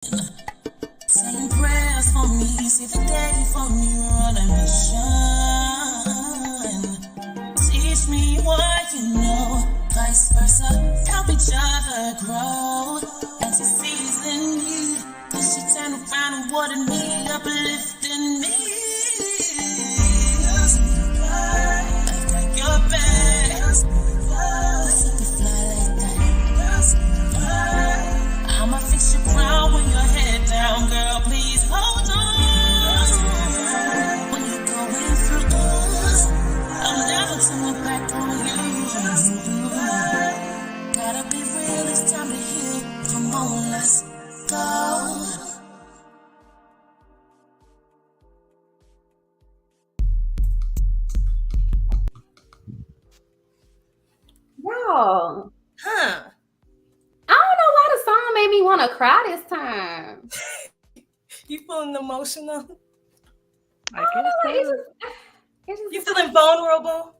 Saying prayers for me, see the day for me, run a mission. Teach me what you know, vice versa, help each other grow. And she sees in me, and she turn around and water me, uplifting me. I've got your back. Let's let me fly like that. I'ma fix your crown when your head down, girl. Please hold on. When you're going through ooze, I'll never turn my back on you. Gotta be real, it's time to heal. Come on, let's go. Y'all, Huh? I don't know why the song made me want to cry this time. You feeling emotional? I guess so. You feeling vulnerable?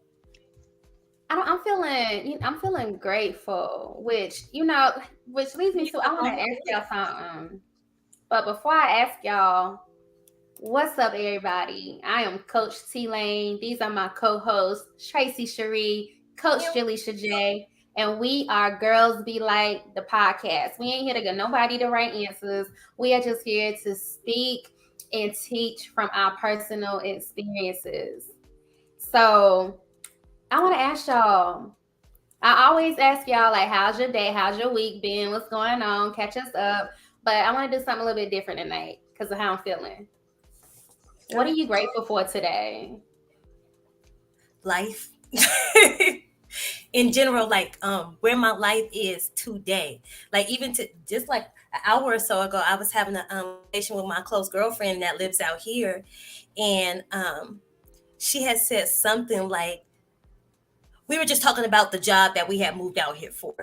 I'm feeling grateful, which leads me to I want to ask y'all something. But before I ask y'all, what's up, everybody? I am Coach T Lane. These are my co-hosts, Tracy Cherie, Coach Jaleisha J, and we are Girls Be Like the podcast. We ain't here to get nobody the right answers. We are just here to speak and teach from our personal experiences. So I want to ask y'all. I always ask y'all, like, how's your day? How's your week been? What's going on? Catch us up. But I want to do something a little bit different tonight because of how I'm feeling. What are you grateful for today? Life. In general, like where my life is today. Like even to just like an hour or so ago, I was having a conversation with my close girlfriend that lives out here, and she had said something like, we were just talking about the job that we had moved out here for.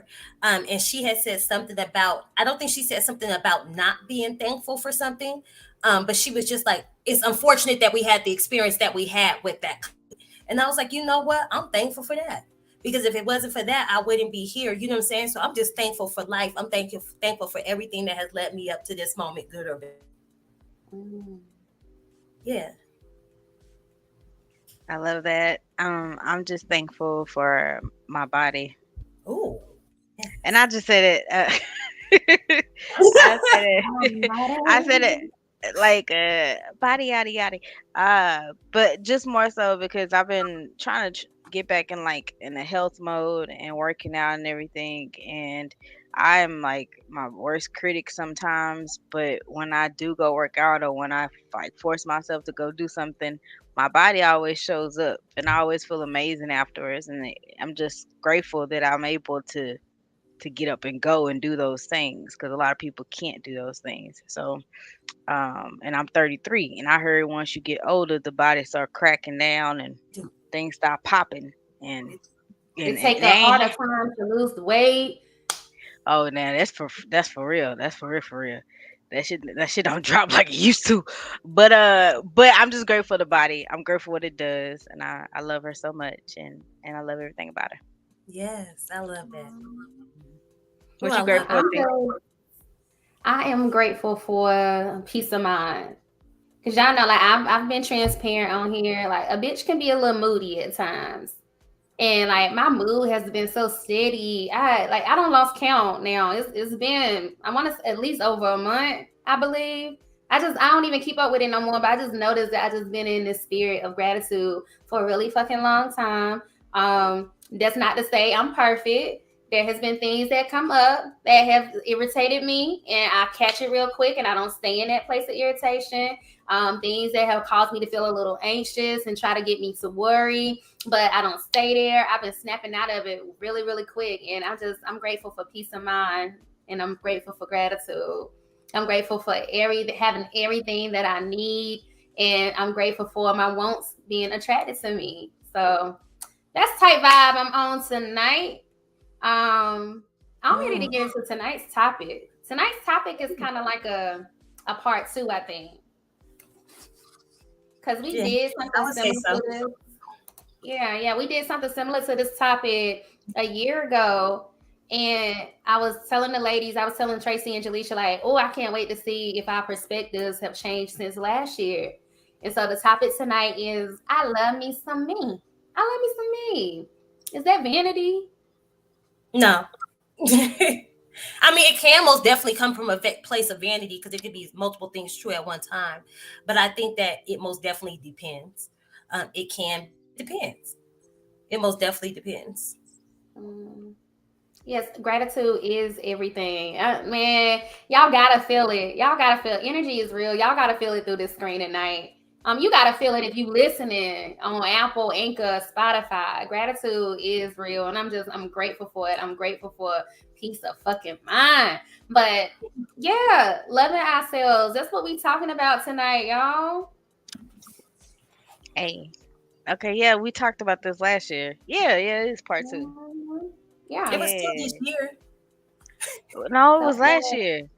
And she had said something about, I don't think she said something about not being thankful for something. But she was just like, it's unfortunate that we had the experience that we had with that. And I was like, you know what? I'm thankful for that. Because if it wasn't for that, I wouldn't be here. You know what I'm saying? So I'm just thankful for life. I'm thankful for everything that has led me up to this moment, good or bad. Yeah. I love that. I'm just thankful for my body. Oh. And I just said it. I said it like body yada yada. But just more so because I've been trying to get back in the health mode and working out and everything. And I'm like my worst critic sometimes, but when I do go work out or when I like force myself to go do something, my body always shows up and I always feel amazing afterwards. And I'm just grateful that I'm able to get up and go and do those things because a lot of people can't do those things. So, and I'm 33, and I heard once you get older, the body start cracking down and things start popping, and it take that harder time to lose the weight. Oh, now that's for real. That's for real. That shit don't drop like it used to. But I'm just grateful for the body. I'm grateful for what it does, and I love her so much, and I love everything about her. Yes, I love that. What you grateful for? I am grateful for peace of mind. Cause y'all know, like I've been transparent on here. Like a bitch can be a little moody at times, and like my mood has been so steady. I don't lost count now. It's been, I want to at least over a month, I believe. I don't even keep up with it no more. But I just noticed that I just been in this spirit of gratitude for a really fucking long time. That's not to say I'm perfect. There has been things that come up that have irritated me, and I catch it real quick, and I don't stay in that place of irritation. Things that have caused me to feel a little anxious and try to get me to worry, but I don't stay there. I've been snapping out of it really, really quick, and I'm grateful for peace of mind, and I'm grateful for gratitude. I'm grateful for having everything that I need, and I'm grateful for my wants being attracted to me. So that's type vibe I'm on tonight. I'm ready to get into tonight's topic. Tonight's topic is kind of like a part 2, I think. Because we did something similar to this. Yeah, we did something similar to this topic a year ago. And I was telling the ladies, I was telling Tracy and Jaleisha, like, oh, I can't wait to see if our perspectives have changed since last year. And so the topic tonight is I love me some me. I love me some me. Is that vanity? No. I mean, it can most definitely come from a place of vanity because it could be multiple things true at one time. But I think that it most definitely depends. Depends. It most definitely depends. Mm. Yes, gratitude is everything. Man, y'all gotta feel it. Y'all gotta feel energy is real. Y'all gotta feel it through this screen at night. You gotta feel it if you listening on Apple, Anchor, Spotify. Gratitude is real, and I'm grateful for it. I'm grateful for peace of fucking mind. But yeah, loving ourselves. That's what we talking about tonight, y'all. Hey. Okay, yeah, we talked about this last year. Yeah, it is part 2. Yeah. It was still Yeah. this year. No, it was last year.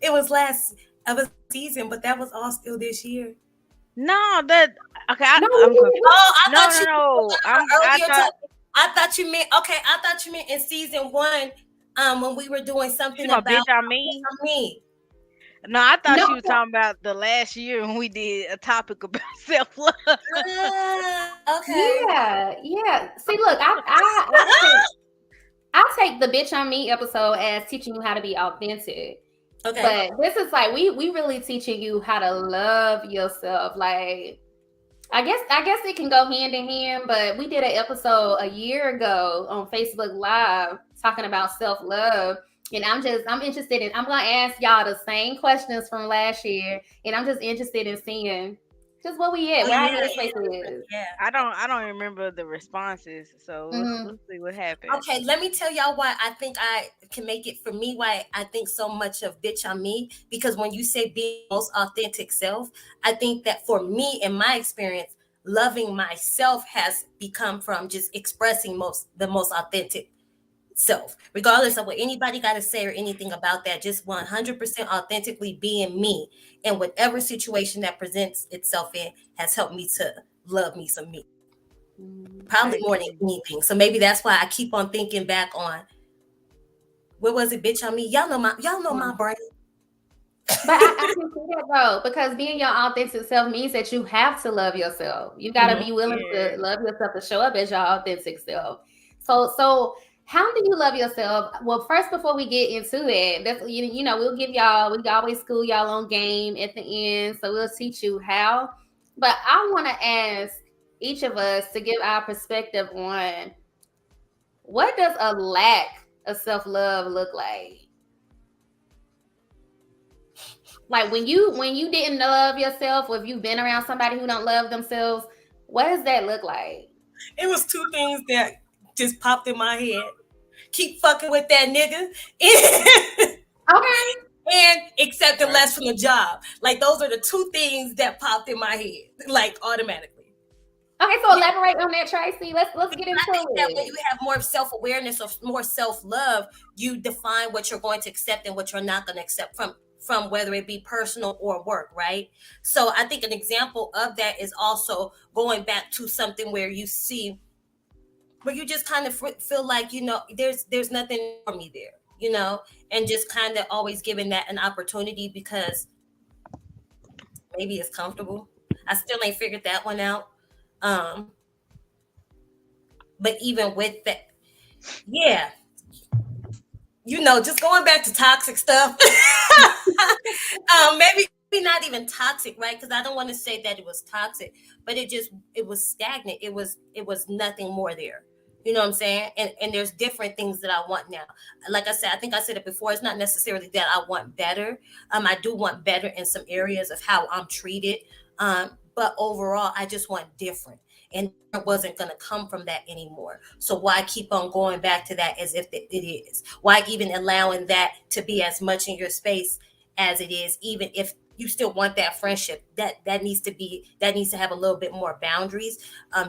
It was last of a season, but that was all still this year. No, that okay. No, I'm confused. Oh, I No, thought you no. I earlier. thought I thought you meant okay. I thought you meant in season 1, when we were doing you something gonna about bitch on me. me. No, I thought no. she was talking about the last year when we did a topic about self love. Okay. Yeah. See, look, I take the bitch on me episode as teaching you how to be authentic. Okay. But this is like we really teaching you how to love yourself. Like I guess it can go hand in hand, but we did an episode a year ago on Facebook Live talking about self-love. And I'm interested in I'm gonna ask y'all the same questions from last year. And I'm just interested in seeing just where we at, where our headspace is. Yeah. I don't remember the responses, so let's see what happened. Okay, let me tell y'all why I think I can make it for me, why I think so much of bitch on me. Because when you say being most authentic self, I think that for me, in my experience, loving myself has become from just expressing the most authentic self, regardless of what anybody got to say or anything about that. Just 100% authentically being me, and whatever situation that presents itself in has helped me to love me some me. Probably more than anything. So maybe that's why I keep on thinking back on what was it, bitch on me. Y'all know my brain. But I can see that though, because being your authentic self means that you have to love yourself. You got to be willing to love yourself, to show up as your authentic self. So how do you love yourself? Well, first, before we get into that, that's we'll give y'all, we always school y'all on game at the end, so we'll teach you how. But I want to ask each of us to give our perspective on what does a lack of self-love look like? Like when you didn't love yourself, or if you've been around somebody who don't love themselves, what does that look like? It was 2 things that just popped in my head. Keep fucking with that nigga. Okay. And accepting less from the job. Like those are the 2 things that popped in my head, like automatically. Okay, so elaborate on that, Tracy. Let's get into I think that when it. you have more self-awareness or more self-love, you define what you're going to accept and what you're not going to accept from whether it be personal or work, right? So I think an example of that is also going back to something where you see, where you just kind of feel like, there's nothing for me there, and just kind of always giving that an opportunity because maybe it's comfortable. I still ain't figured that one out. But even with that, yeah, just going back to toxic stuff. Maybe not even toxic, right? Because I don't want to say that it was toxic, but it was stagnant. It was nothing more there. You know what I'm saying? And there's different things that I want now. Like I said, I think I said it before. It's not necessarily that I want better. I do want better in some areas of how I'm treated. But overall, I just want different. And it wasn't going to come from that anymore. So why keep on going back to that as if it is? Why even allowing that to be as much in your space as it is, even if you still want that friendship? That needs to have a little bit more boundaries,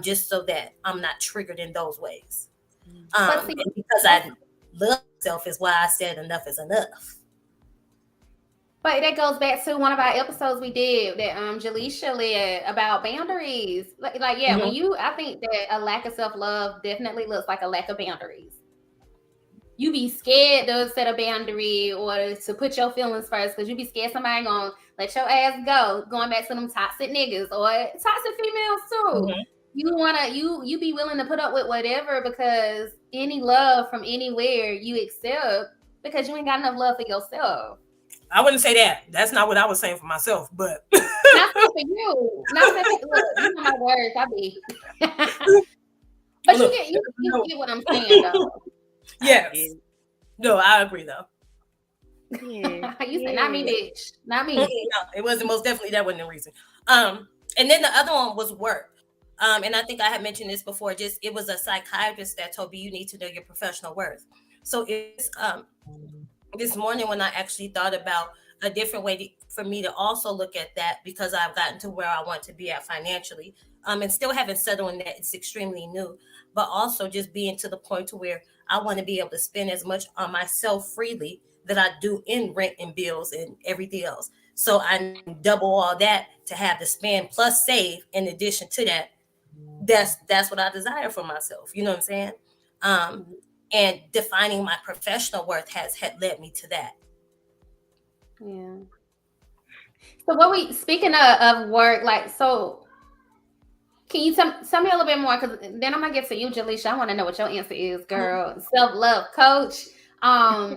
just so that I'm not triggered in those ways. And because I love myself is why I said enough is enough. But that goes back to one of our episodes we did that Jaleisha led about boundaries. When I think that a lack of self-love definitely looks like a lack of boundaries. you be scared to set a boundary or to put your feelings first because you be scared somebody gonna let your ass go. Going back to them toxic niggas or toxic females too. Mhm. You be willing to put up with whatever because any love from anywhere you accept because you ain't got enough love for yourself. I wouldn't say that. That's not what I was saying for myself, but Not saying for you. Not saying for look, you know my words, I be. But you look, get you no, get what I'm saying though. I get yes, no, I agree though. yeah, You said not me, yeah. bitch. Not No, me. it wasn't most definitely that wasn't the reason. And then the other one was work. And I think I had mentioned this before. Just it was a psychiatrist that told me you need to know your professional worth. So it's this morning when I actually thought about a different way for me to also look at that because I've gotten to where I want to be at financially. And still haven't settled in that it's extremely new, but also just being to the point to where I want to be able to spend as much on myself freely that I do in rent and bills and everything else. So I double all that to have to spend plus save in addition to that. That's what I desire for myself. You know what I'm saying? Um, and defining my professional worth has had led me to that. Yeah. So what we speaking of work, like so can you tell me a little bit more? Because then I'm gonna get to you, Jaleisha. I want to know what your answer is, girl. Self love coach. Um,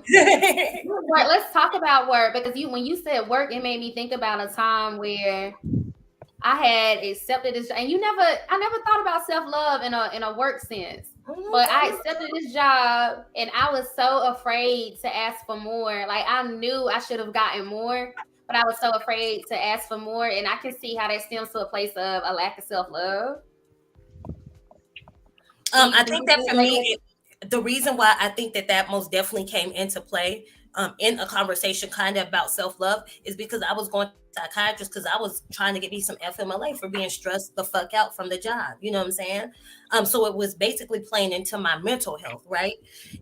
work, let's talk about work because you when you said work, it made me think about a time where I had accepted this, and I never thought about self love in a work sense. But I accepted this job, and I was so afraid to ask for more. Like I knew I should have gotten more, but I was so afraid to ask for more, and I can see how that stems to a place of a lack of self love. I Do think you that feel for like me, that? the reason why I think that most definitely came into play in a conversation kind of about self love is because I was going to a psychiatrist because I was trying to get me some FMLA for being stressed the fuck out from the job. You know what I'm saying? So it was basically playing into my mental health, right?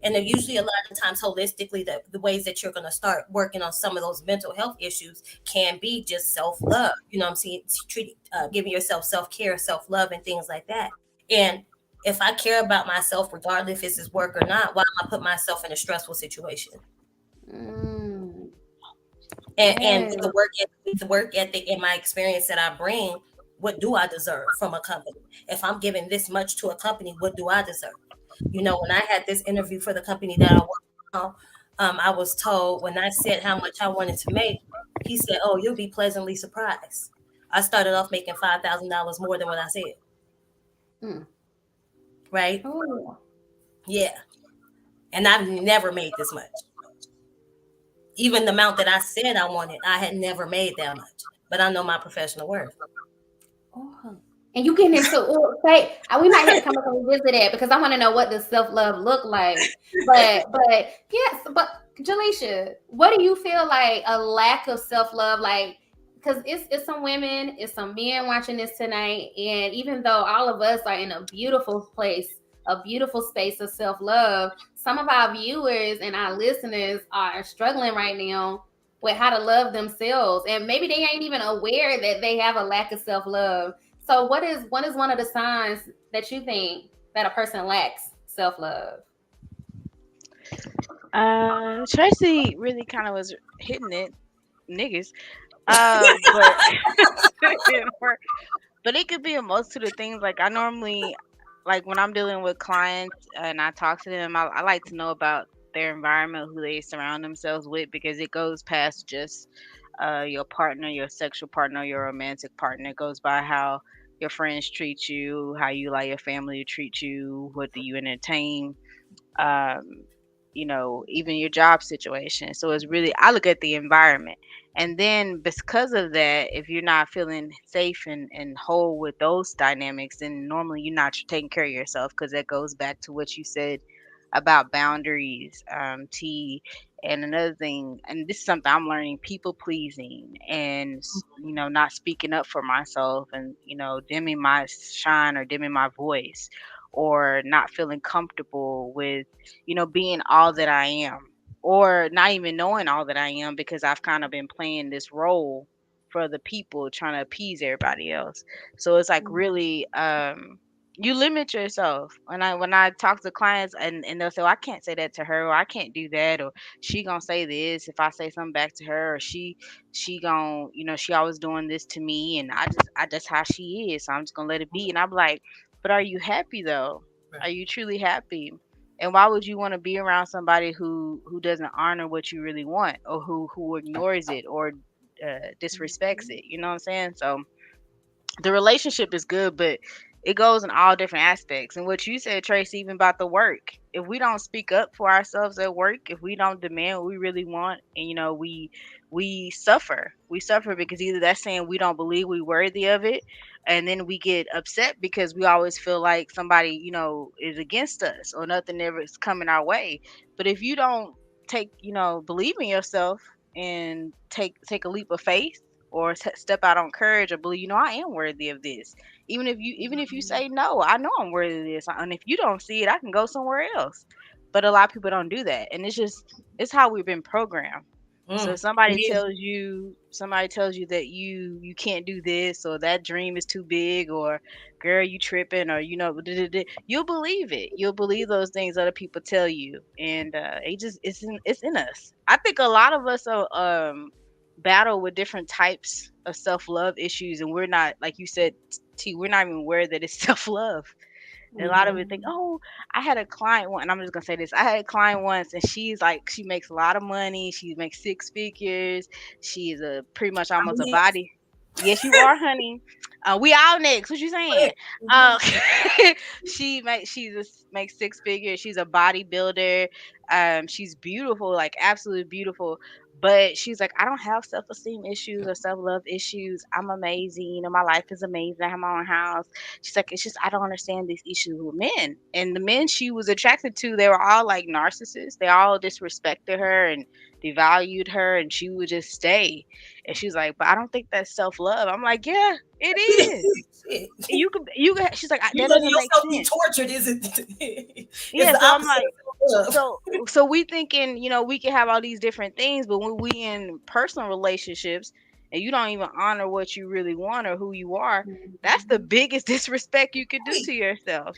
And then usually a lot of times holistically, the ways that you're going to start working on some of those mental health issues can be just self love. You know what I'm saying? Treating, giving yourself self care, self love, and things like that. And if I care about myself, regardless if it's his work or not, why am I put myself in a stressful situation? Mm, And yes. with the work ethic and my experience that I bring, what do I deserve from a company? If I'm giving this much to a company, what do I deserve? You know, when I had this interview for the company that I work for, I was told when I said how much I wanted to make, he said, "Oh, you'll be pleasantly surprised." I started off making $5,000 more than what I said. Mm. Right? Oh. Yeah, and I've never made this much. Even the amount that I said I wanted, I had never made that much. But I know my professional worth. Oh. And you getting into say we might have to come up and revisit that because I want to know what does self love look like. But yes, but Jaleisha, what do you feel like a lack of self love like? Because it's some women, it's some men watching this tonight, and even though all of us are in a beautiful place, a beautiful space of self love, some of our viewers and our listeners are struggling right now with how to love themselves, and maybe they ain't even aware that they have a lack of self love. So, what is one of the signs that you think that a person lacks self love? Tracy really kind of was hitting it, niggas. But but it could be a multitude of things. Like I normally, like when I'm dealing with clients and I talk to them, I like to know about their environment, who they surround themselves with, because it goes past just your partner, your sexual partner, your romantic partner. It goes by how your friends treat you, how you like your family to treat you, what do you entertain, um, even your job situation. So it's really, I look at the environment. And then because of that, if you're not feeling safe and whole with those dynamics, then normally you're not taking care of yourself because that goes back to what you said about boundaries, T. And another thing, and this is something I'm learning, people pleasing and, not speaking up for myself and, dimming my shine or dimming my voice or not feeling comfortable with being all that I am, or not even knowing all that I am because I've kind of been playing this role for the people trying to appease everybody else. So it's like really, You limit yourself. When I talk to clients, and they'll say, well, I can't say that to her, or I can't do that, or she gonna say this if I say something back to her, or she gonna, she always doing this to me, and I just how she is, so I'm just gonna let it be. And I'm like, but are you happy though? Right. Are you truly happy? And why would you want to be around somebody who doesn't honor what you really want, or who ignores it, or disrespects it? You know what I'm saying? So the relationship is good, but it goes in all different aspects. And what you said, Tracy, even about the work, if we don't speak up for ourselves at work, if we don't demand what we really want, and we suffer. We suffer because either that's saying we don't believe we worthy of it, and then we get upset because we always feel like somebody, is against us, or nothing ever is coming our way. But if you don't believe in yourself, and take a leap of faith, or step out on courage, or believe, I am worthy of this. Even if you say no, I know I'm worthy of this, and if you don't see it, I can go somewhere else. But a lot of people don't do that, and it's how we've been programmed. So if It is. somebody tells you that you can't do this, or that dream is too big, or girl, you tripping, or you'll believe it. You'll believe those things other people tell you, and it's in us. I think a lot of us are battle with different types of self-love issues, and we're not, like you said, we're not even aware that it's self-love. And a lot of it think, oh, I had a client one, and I'm just gonna say this. I had a client once, and she's like, she makes a lot of money. She makes six figures. She is a pretty much I'm almost a next. body. Yes, you are, honey. We all next. What you saying? Mhm. Uh, makes six figures. She's a bodybuilder. She's beautiful, like absolutely beautiful. But she's like, I don't have self esteem issues or self love issues. I'm amazing. My life is amazing. I have my own house. She's like, it's just I don't understand these issues with men. And the men she was attracted to, they were all like narcissists. They all disrespected her and devalued her, and she would just stay. And she's like, but I don't think that's self love. I'm like, yeah, it is. Shit. You could. She's like, You that letting doesn't make yourself be sense. tortured isn't it's Yeah, the so I'm opposite like, of so self-love. so so we thinking, we can have all these different things, but when we in personal relationships, and you don't even honor what you really want or who you are, that's the biggest disrespect you could do Right. to yourself.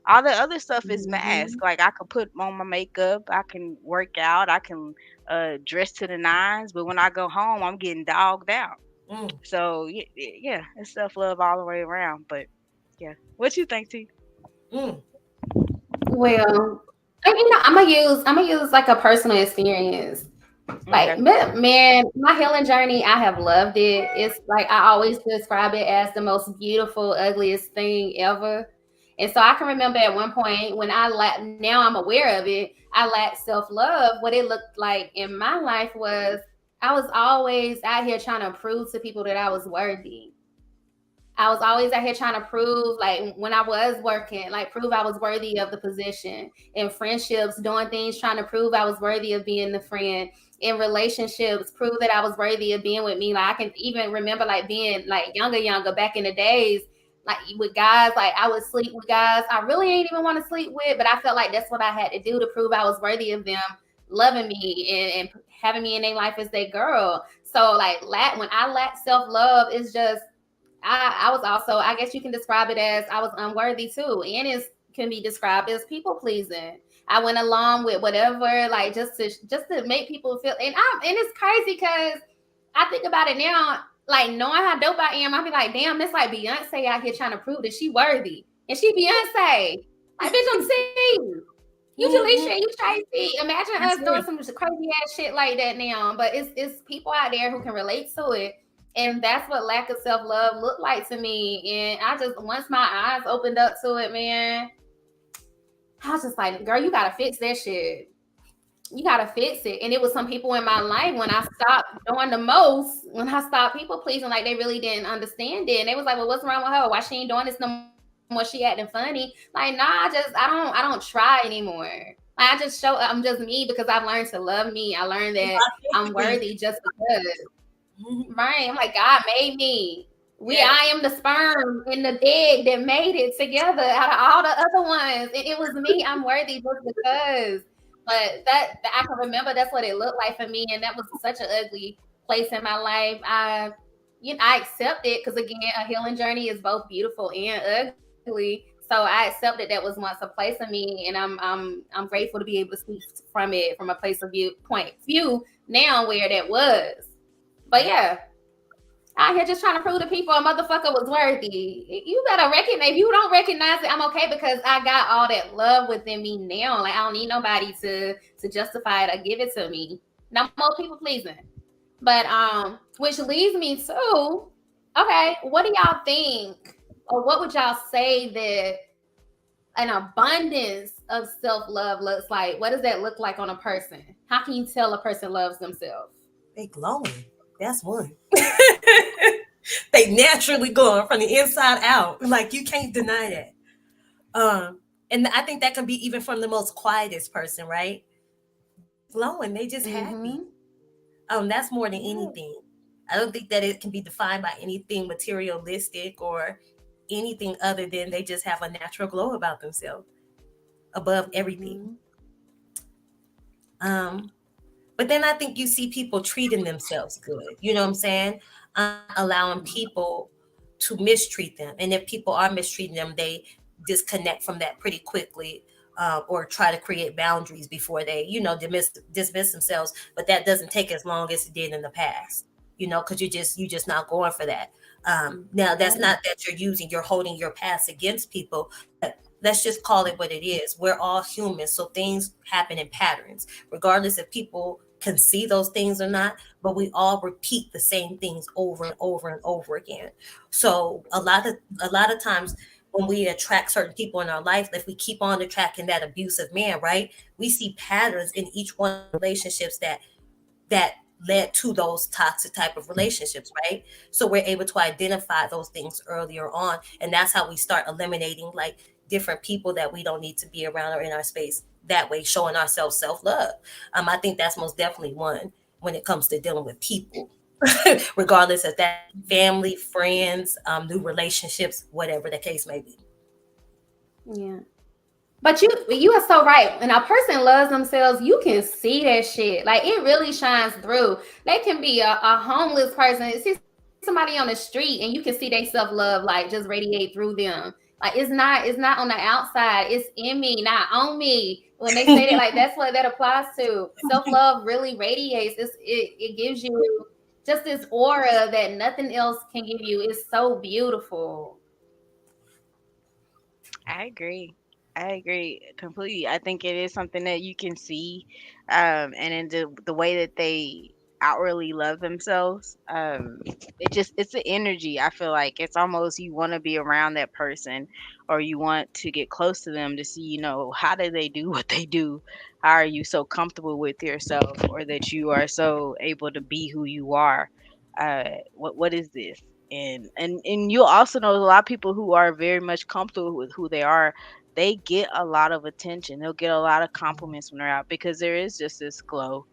All the other stuff is Mhm. mask. Like, I could put on my makeup, I can work out, I can dress to the nines, but when I go home, I'm getting dogged out. Mm. So yeah, it's self love all the way around. But yeah, what you think, T? Mm. Well, I'm gonna use like a personal experience. Like, Okay. man, my healing journey, I have loved it. It's like I always describe it as the most beautiful, ugliest thing ever. And so I can remember at one point when now I'm aware of it, I lacked self love. What it looked like in my life was I was always out here trying to prove to people that I was worthy. I was always out here trying to prove, like when I was working, like prove I was worthy of the position. In friendships, doing things, trying to prove I was worthy of being the friend. In relationships, prove that I was worthy of being with me. Like I can even remember like being like younger back in the days, like with guys, like I would sleep with guys I really ain't even want to sleep with, but I felt like that's what I had to do to prove I was worthy of them loving me and having me in their life as their girl. So like when I lack self-love, it's just I was also, I guess you can describe it as I was unworthy too. And it can be described as people pleasing. I went along with whatever, like just to make people feel, and it's crazy because I think about it now, like knowing how dope I am, I'll be like, damn, that's like Beyonce out here trying to prove that she worthy. And she Beyonce. Like, bitch, I'm seeing you Mhm. Jaleisha, you Tracy. Imagine That's us doing right. some crazy ass shit like that now. But it's people out there who can relate to it. And that's what lack of self-love looked like to me. And I just once my eyes opened up to it, man, I was just like, girl, you gotta fix that shit. You gotta fix it. And it was some people in my life when I stopped doing the most, when I stopped people pleasing, like they really didn't understand it. And they was like, well, what's wrong with her? Why she ain't doing this no more? She acting funny. Like, nah, I don't try anymore. Like, I just show I'm just me because I've learned to love me. I learned that I'm worthy Authentically. just because. Mhm. Right. I'm like, God made me. Yes. I am the sperm in the egg that made it together out of all the other ones. And it was me. I'm worthy just because. But that I can remember that's what it looked like for me. And that was such an ugly place in my life. I accept it because again, a healing journey is both beautiful and ugly. So So I accepted that was once a place of me, and I'm grateful to be able to speak from it from a place of view now where that was. But yeah, out here just trying to prove to people a motherfucker was worthy. You better recognize. If you don't recognize it, I'm okay because I got all that love within me now. Like I don't need nobody to justify it or give it to me. No more people pleasing. But which leads me to okay, what do y'all think, or what would y'all say that an abundance of self love looks like? What does that look like on a person? How can you tell a person loves themselves? They glowing. That's one. They naturally glowing from the inside out. Like you can't deny that. And I think that can be even from the most quietest person, right? Glowing. They just happy. Mm-hmm. That's more than Yeah. anything. I don't think that it can be defined by anything materialistic or anything other than they just have a natural glow about themselves above everything. Mm-hmm. Um, but then I think you see people treating themselves good. You know what I'm saying? Allowing people to mistreat them. And if people are mistreating them, they disconnect from that pretty quickly. Or try to create boundaries before they, dismiss themselves. But that doesn't take as long as it did in the past, because you just not going for that. Now that's not that you're holding your past against people, but let's just call it what it is. We're all humans, so things happen in patterns, regardless if people can see those things or not. But we all repeat the same things over and over and over again. So a lot of times when we attract certain people in our life, if we keep on attracting that abusive man, right? We see patterns in each one of the relationships that led to those toxic type of relationships, right? So we're able to identify those things earlier on, and that's how we start eliminating like different people that we don't need to be around or in our space. That way, showing ourselves self-love. I think that's most definitely one when it comes to dealing with people, regardless of that family, friends, new relationships, whatever the case may be. Yeah. But you are so right. When a person loves themselves, you can see that shit. Like it really shines through. They can be a homeless person, see somebody on the street, and you can see their self love like just radiate through them. Like it's not on the outside. It's in me, not on me. When they say that, like that's what that applies to. Self love really radiates. It gives you just this aura that nothing else can give you. It's so beautiful. I agree. I agree completely. I think it is something that you can see, and in the way that they outwardly love themselves. It's an energy. I feel like it's almost you want to be around that person, or you want to get close to them to see, how do they do what they do? How are you so comfortable with yourself, or that you are so able to be who you are? What is this? And you'll also know a lot of people who are very much comfortable with who they are. They get a lot of attention. They'll get a lot of compliments when they're out because there is just this glow.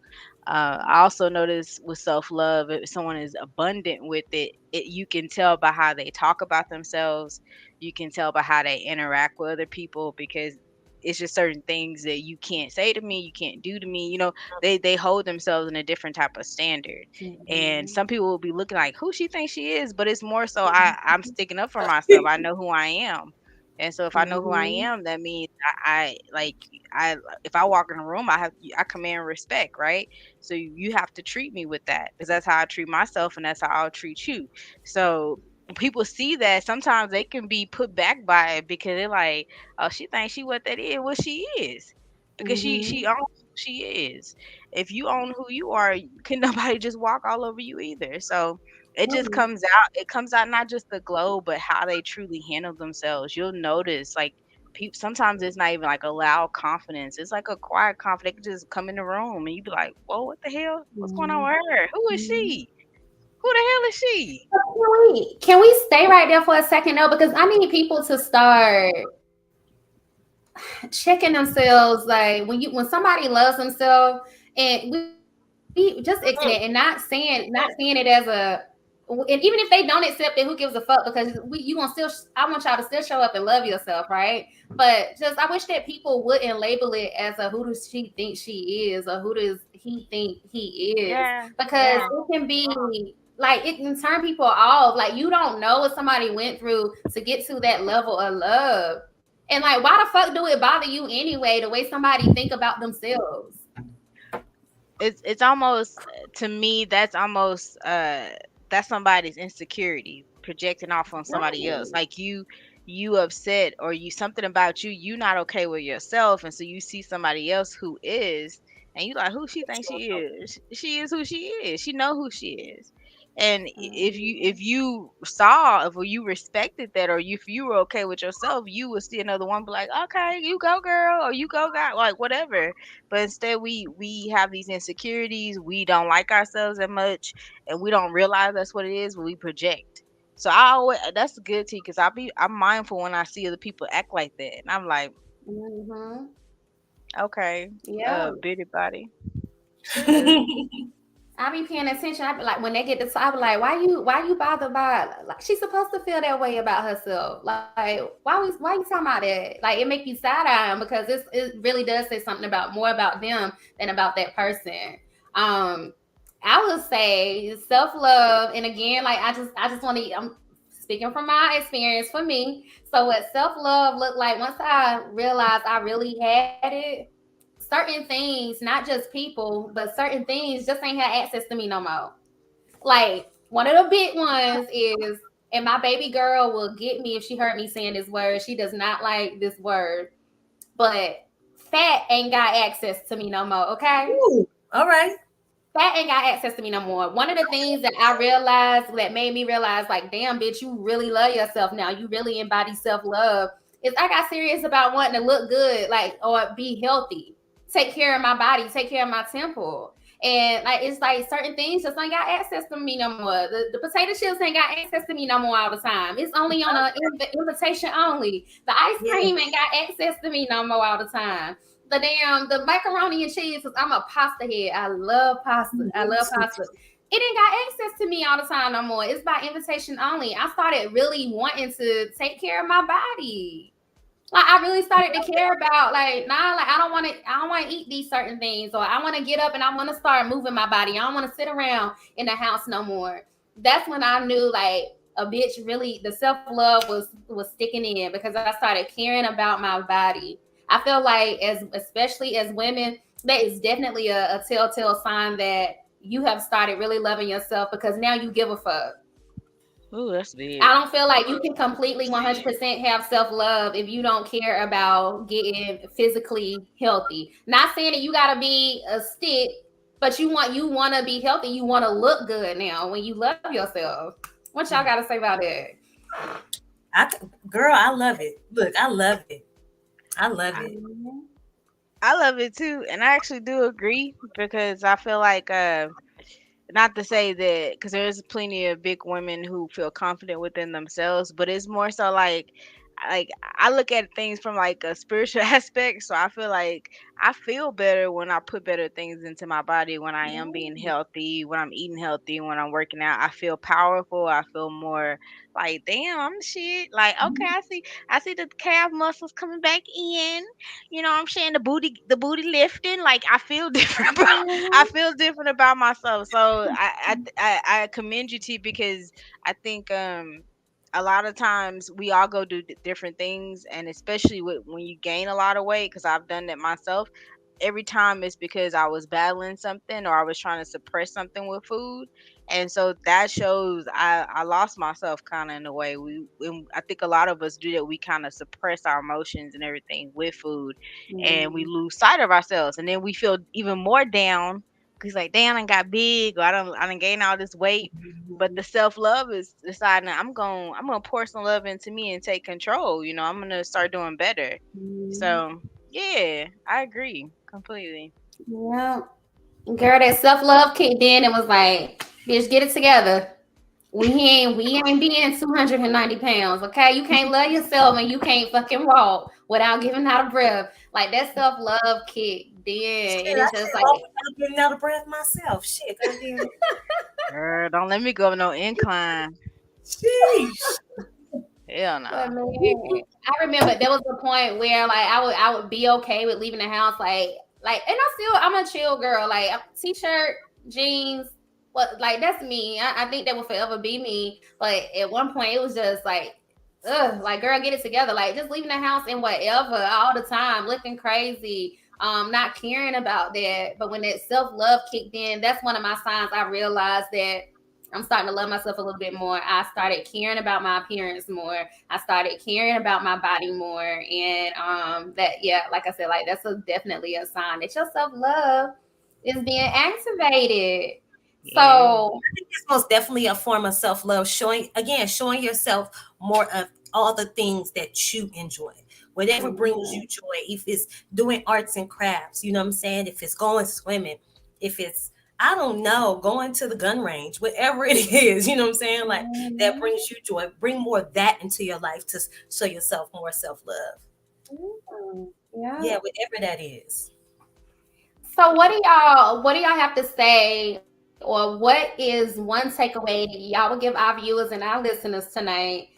I also notice with self love, if someone is abundant with it, you can tell by how they talk about themselves. You can tell by how they interact with other people, because it's just certain things that you can't say to me, you can't do to me. They hold themselves in a different type of standard. And Mhm. some people will be looking like, who she thinks she is, but it's more so I'm sticking up for myself. I know who I am. And so if I know who I Mhm. am, that means I like I if I walk in a room, I command respect, right? So you have to treat me with that, because that's how I treat myself, and that's how I'll treat you. So people see that, sometimes they can be put back by it because they're like, oh, she thinks she what that is. Well, she is, because she Mhm. owns who she is. If you own who you are, can nobody just walk all over you either. So it just Mhm. comes out. It comes out not just the glow, but how they truly handle themselves. You'll notice, like, people sometimes it's not even like a loud confidence. It's like a quiet confidence. They can just come in the room and you be like, whoa, what the hell? What's going on Mhm. with her? Who is Mhm. she? Who the hell is she? Can we stay right there for a second though? Because I need people to start checking themselves. Like when somebody loves themselves, and we just accept it and not seeing it as a. And even if they don't accept it, who gives a fuck? Because you gonna still. I want y'all to still show up and love yourself, right? But just I wish that people wouldn't label it as a who does she think she is, or who does he think he is, Yeah, because yeah. it can be like it can turn people off. Like you don't know what somebody went through to get to that level of love. And like, why the fuck do it bother you anyway? The way somebody think about themselves. It's almost, to me, that's somebody's insecurity projecting off on somebody else. Right. Like you upset, or you, something about you not okay with yourself, and so you see somebody else who is, and you like, who she thinks she is. She is who she is. She know who she is. And if you saw, if you respected that, or if you were okay with yourself, you would see another one, be like, okay, you go girl, or you go guy, like whatever. But instead, we have these insecurities. We don't like ourselves that much, and we don't realize that's what it is. But we project. So I always, that's good too, because I'm mindful when I see other people act like that, and I'm like, Mm-hmm. okay, Yeah. bitty body, good. I be paying attention. I be like, when they get to, I be like, why you bothered by, like, she's supposed to feel that way about herself. Like, why you talking about that? Like, it make you side eye because it really does say something about more about them than about that person. Um, I would say self love, and again, like, I just want to. I'm speaking from my experience for me. So, what self love looked like once I realized I really had it, certain things, not just people, but certain things just ain't had access to me no more. Like, one of the big ones is, and my baby girl will get me if she heard me saying this word. She does not like this word, but fat ain't got access to me no more. Okay. Ooh, all right. Fat ain't got access to me no more. One of the things that I realized that made me realize, like, damn, bitch, you really love yourself now. You really embody self love. Is I got serious about wanting to look good, like, or be healthy, take care of my body, take care of my temple. And like, it's like certain things just ain't got access to me no more. The potato chips ain't got access to me no more all the time. It's only on a invitation only. The ice cream ain't got access to me no more all the time. The macaroni and cheese, because I'm a pasta head. I love pasta. I love pasta. It ain't got access to me all the time no more. It's by invitation only. I started really wanting to take care of my body. Like, I really started to care about, like, nah, like, I don't want to eat these certain things, or I want to get up and I want to start moving my body. I don't want to sit around in the house no more. That's when I knew, like, a bitch really, the self-love was sticking in, because I started caring about my body. I feel like, as especially as women, that is definitely a telltale sign that you have started really loving yourself, because now you give a fuck. Ooh, that's big. I don't feel like you can completely 100% have self love if you don't care about getting physically healthy. Not saying that you got to be a stick, but you want to be healthy. You want to look good now when you love yourself. What y'all got to say about it? Girl, I love it. Look, I love it. I love I, it. Mhm. I love it too, and I actually do agree, because I feel like, not to say that, because there's plenty of big women who feel confident within themselves, but it's more so like I look at things from like a spiritual aspect. So I feel like I feel better when I put better things into my body, when I am being healthy, when I'm eating healthy, when I'm working out. I feel powerful. I feel more like, damn, I'm the shit. Like, okay, I see the calf muscles coming back in. I'm saying, the booty lifting. Like, I feel different. I feel different about myself. So I commend you, T, because I think a lot of times we all go do different things, and especially when you gain a lot of weight, because I've done that myself. Every time it's because I was battling something, or I was trying to suppress something with food, and so that shows I lost myself kind of in a way. I think a lot of us do that. We kind of suppress our emotions and everything with food, and we Mhm. lose sight of ourselves, and then we feel even more down. Cause like, damn, I got big, or I don't gain all this weight. But the self love is deciding that I'm gonna pour some love into me and take control. I'm gonna start doing better. Mhm. So yeah, I agree completely. Yeah. Girl, that self love kicked in and was like, bitch, get it together. We ain't being 290 pounds, okay? You can't love yourself and you can't fucking walk without giving out a breath. Like, that self love kicked in, Shit, and I it's can't just like, walk without getting out of breath myself. Shit, goddamn. Girl, don't let me go up no incline. Sheesh. Hell but no. man, I remember there was a point where, like, I would be okay with leaving the house, and I'm a chill girl, like t-shirt, jeans. What, like, that's me. I think that will forever be me. But at one point, it was just like, like girl, get it together. Like just leaving the house and whatever all the time, looking crazy, not caring about that. But when that self-love kicked in, that's one of my signs. I realized that I'm starting to love myself a little bit more. I started caring about my appearance more. I started caring about my body more. And that, yeah, like I said, like that's definitely a sign that your self-love is being activated. Yeah. So I think it's most definitely a form of self-love, showing yourself more of all the things that you enjoy. Whatever brings you joy, if it's doing arts and crafts, you know what I'm saying? If it's going swimming, if it's, I don't know, going to the gun range, whatever it is, you know what I'm saying? Like that brings you joy. Bring more of that into your life to show yourself more self-love. yeah. Yeah, whatever that is. So what do y'all have to say, or what is one takeaway that y'all would give our viewers and our listeners tonight,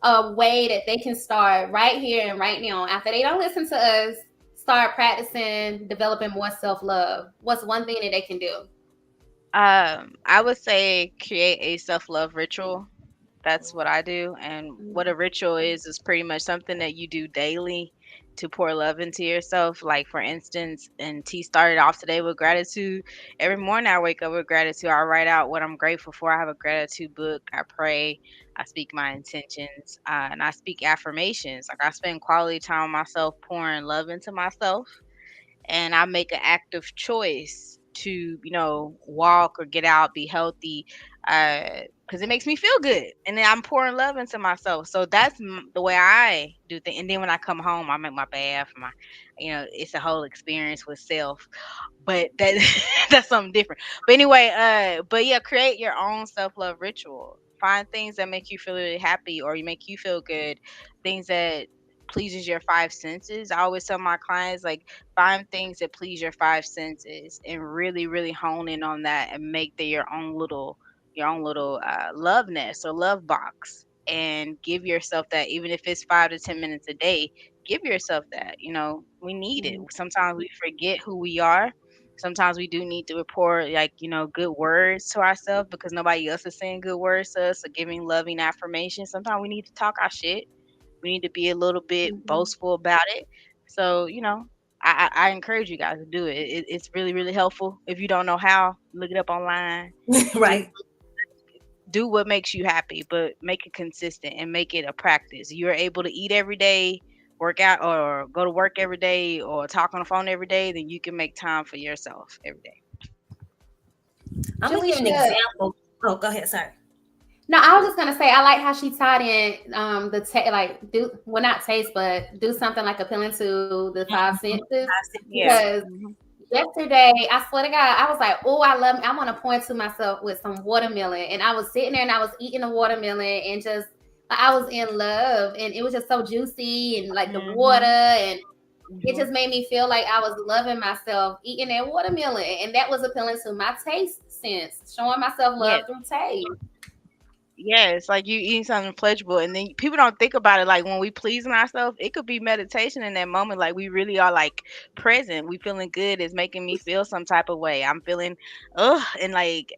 a way that they can start right here and right now after they don't listen to us, start practicing developing more self-love? What's one thing that they can do? I would say create a self-love ritual. That's what I do. And what a ritual is pretty much something that you do daily to pour love into yourself. Like for instance, and T started off today with gratitude. Every morning I wake up with gratitude. I write out what I'm grateful for. I have a gratitude book. I pray. I speak my intentions, and I speak affirmations. Like I spend quality time with myself, pouring love into myself, and I make an active choice to, walk or get out, be healthy, because it makes me feel good, and then I'm pouring love into myself. So that's the way I do things. And then when I come home, I make my bath, it's a whole experience with self. But that that's something different. But anyway, but yeah, create your own self-love ritual. Find things that make you feel really happy or you make you feel good, things that pleases your five senses. I always tell my clients, like, find things that please your five senses and really, really hone in on that and make that your own little love nest or love box, and give yourself that. Even if it's 5 to 10 minutes a day, give yourself that. We need it. Sometimes we forget who we are. Sometimes we do need to report, like, good words to ourselves because nobody else is saying good words to us or giving loving affirmations. Sometimes we need to talk our shit. We need to be a little bit boastful about it. So, I encourage you guys to do it. It's really, really helpful. If you don't know how, look it up online. Do Right. do what makes you happy, but make it consistent and make it a practice. You're able to eat every day, work out, or go to work every day, or talk on the phone every day, then you can make time for yourself every day. I'm gonna give an Jaleisha, example. Oh, go ahead. Sorry. no, I was just gonna say I like how she tied in like do, well, not taste, but do something like appealing to the five senses. Yeah. Because yesterday, I swear to God, I was like, oh, I want to point to myself with some watermelon. And I was sitting there and I was eating a watermelon and just, I was in love. And it was just so juicy and like the water. And it just made me feel like I was loving myself eating that watermelon. And that was appealing to my taste sense, showing myself love through taste. Yeah, it's like you eating something pleasurable, and then people don't think about it. Like when we pleasing ourselves, it could be meditation in that moment. Like we really are like present. We feeling good. It's making me feel some type of way. I'm feeling, and like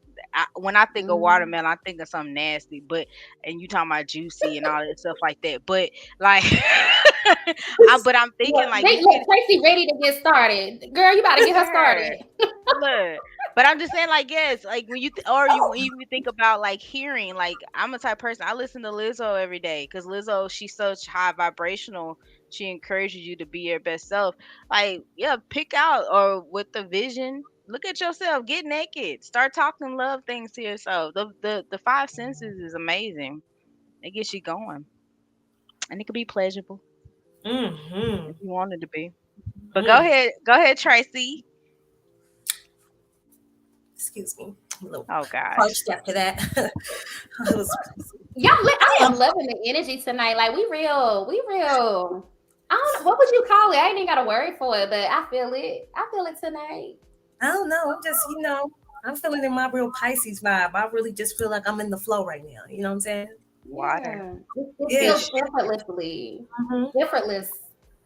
when I think of watermelon, I think of something nasty. But and you talking about juicy and all that stuff like that. But like, I'm thinking like you Look, Tracy ready to get started. Girl, you about to get her can. started. Look, but I'm just saying, like, yes, like when when you think about like hearing, like I'm a type of person. I listen to Lizzo every day because Lizzo, she's such high vibrational. She encourages you to be your best self. Like, yeah, pick out or with the vision. Look at yourself. Get naked. Start talking love things to yourself. The five senses is amazing. It gets you going, and it can be pleasurable Mm-hmm. if you want it to be. But go ahead, Tracy. Excuse me. I'm a little Oh gosh. parched after that. It was, I am loving the energy tonight. Like we real. I don't know what would you call it. I ain't even got a word for it, but I feel it. I feel it tonight. I don't know. I'm just, I'm feeling in my real Pisces vibe. I really just feel like I'm in the flow right now. You know what I'm saying? Water. Yeah. It Yeah. feels effortlessly. Mhm. Effortless.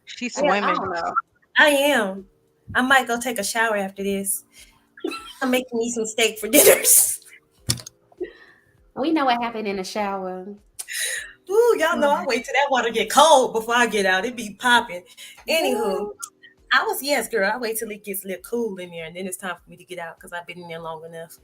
She's I swimming. don't know. I am. I might go take a shower after this. I'm making me some steak for dinners. We know what happened in the shower. Ooh, Ooh, y'all know I wait till that water get cold before I get out. It be popping. Anywho, yes, girl, I wait till it gets a little cool in there, and then it's time for me to get out because I've been in there long enough.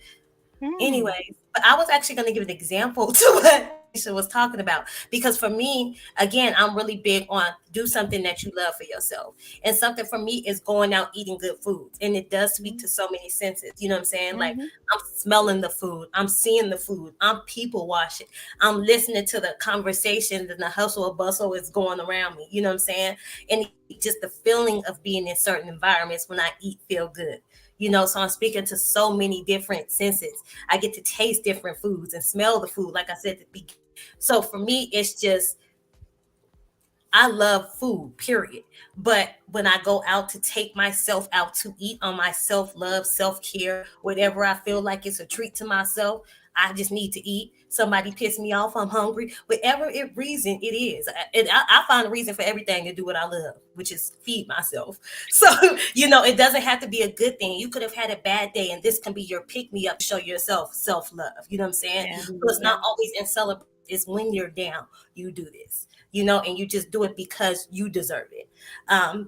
Anyways, but I was actually going to give an example to what Aisha was talking about, because for me, again, I'm really big on do something that you love for yourself. And something for me is going out eating good foods. And it does speak to so many senses. You know what I'm saying? Like I'm smelling the food, I'm seeing the food, I'm people watching, I'm listening to the conversations and the hustle or bustle is going around me. You know what I'm saying? And just the feeling of being in certain environments when I eat feel good. So I'm speaking to so many different senses. I get to taste different foods and smell the food, like I said at the beginning. So for me, it's just, I love food, period. But when I go out to take myself out to eat on my self-love, self-care, whatever I feel like it's a treat to myself, I just need to eat. Somebody pissed me off, I'm hungry, whatever reason it is. I find a reason for everything to do what I love, which is feed myself. So, it doesn't have to be a good thing. You could have had a bad day, and this can be your pick-me-up to show yourself self-love. You know what I'm saying? Yeah. So it's not always in celebration. It's when you're down, you do this. And you just do it because you deserve it.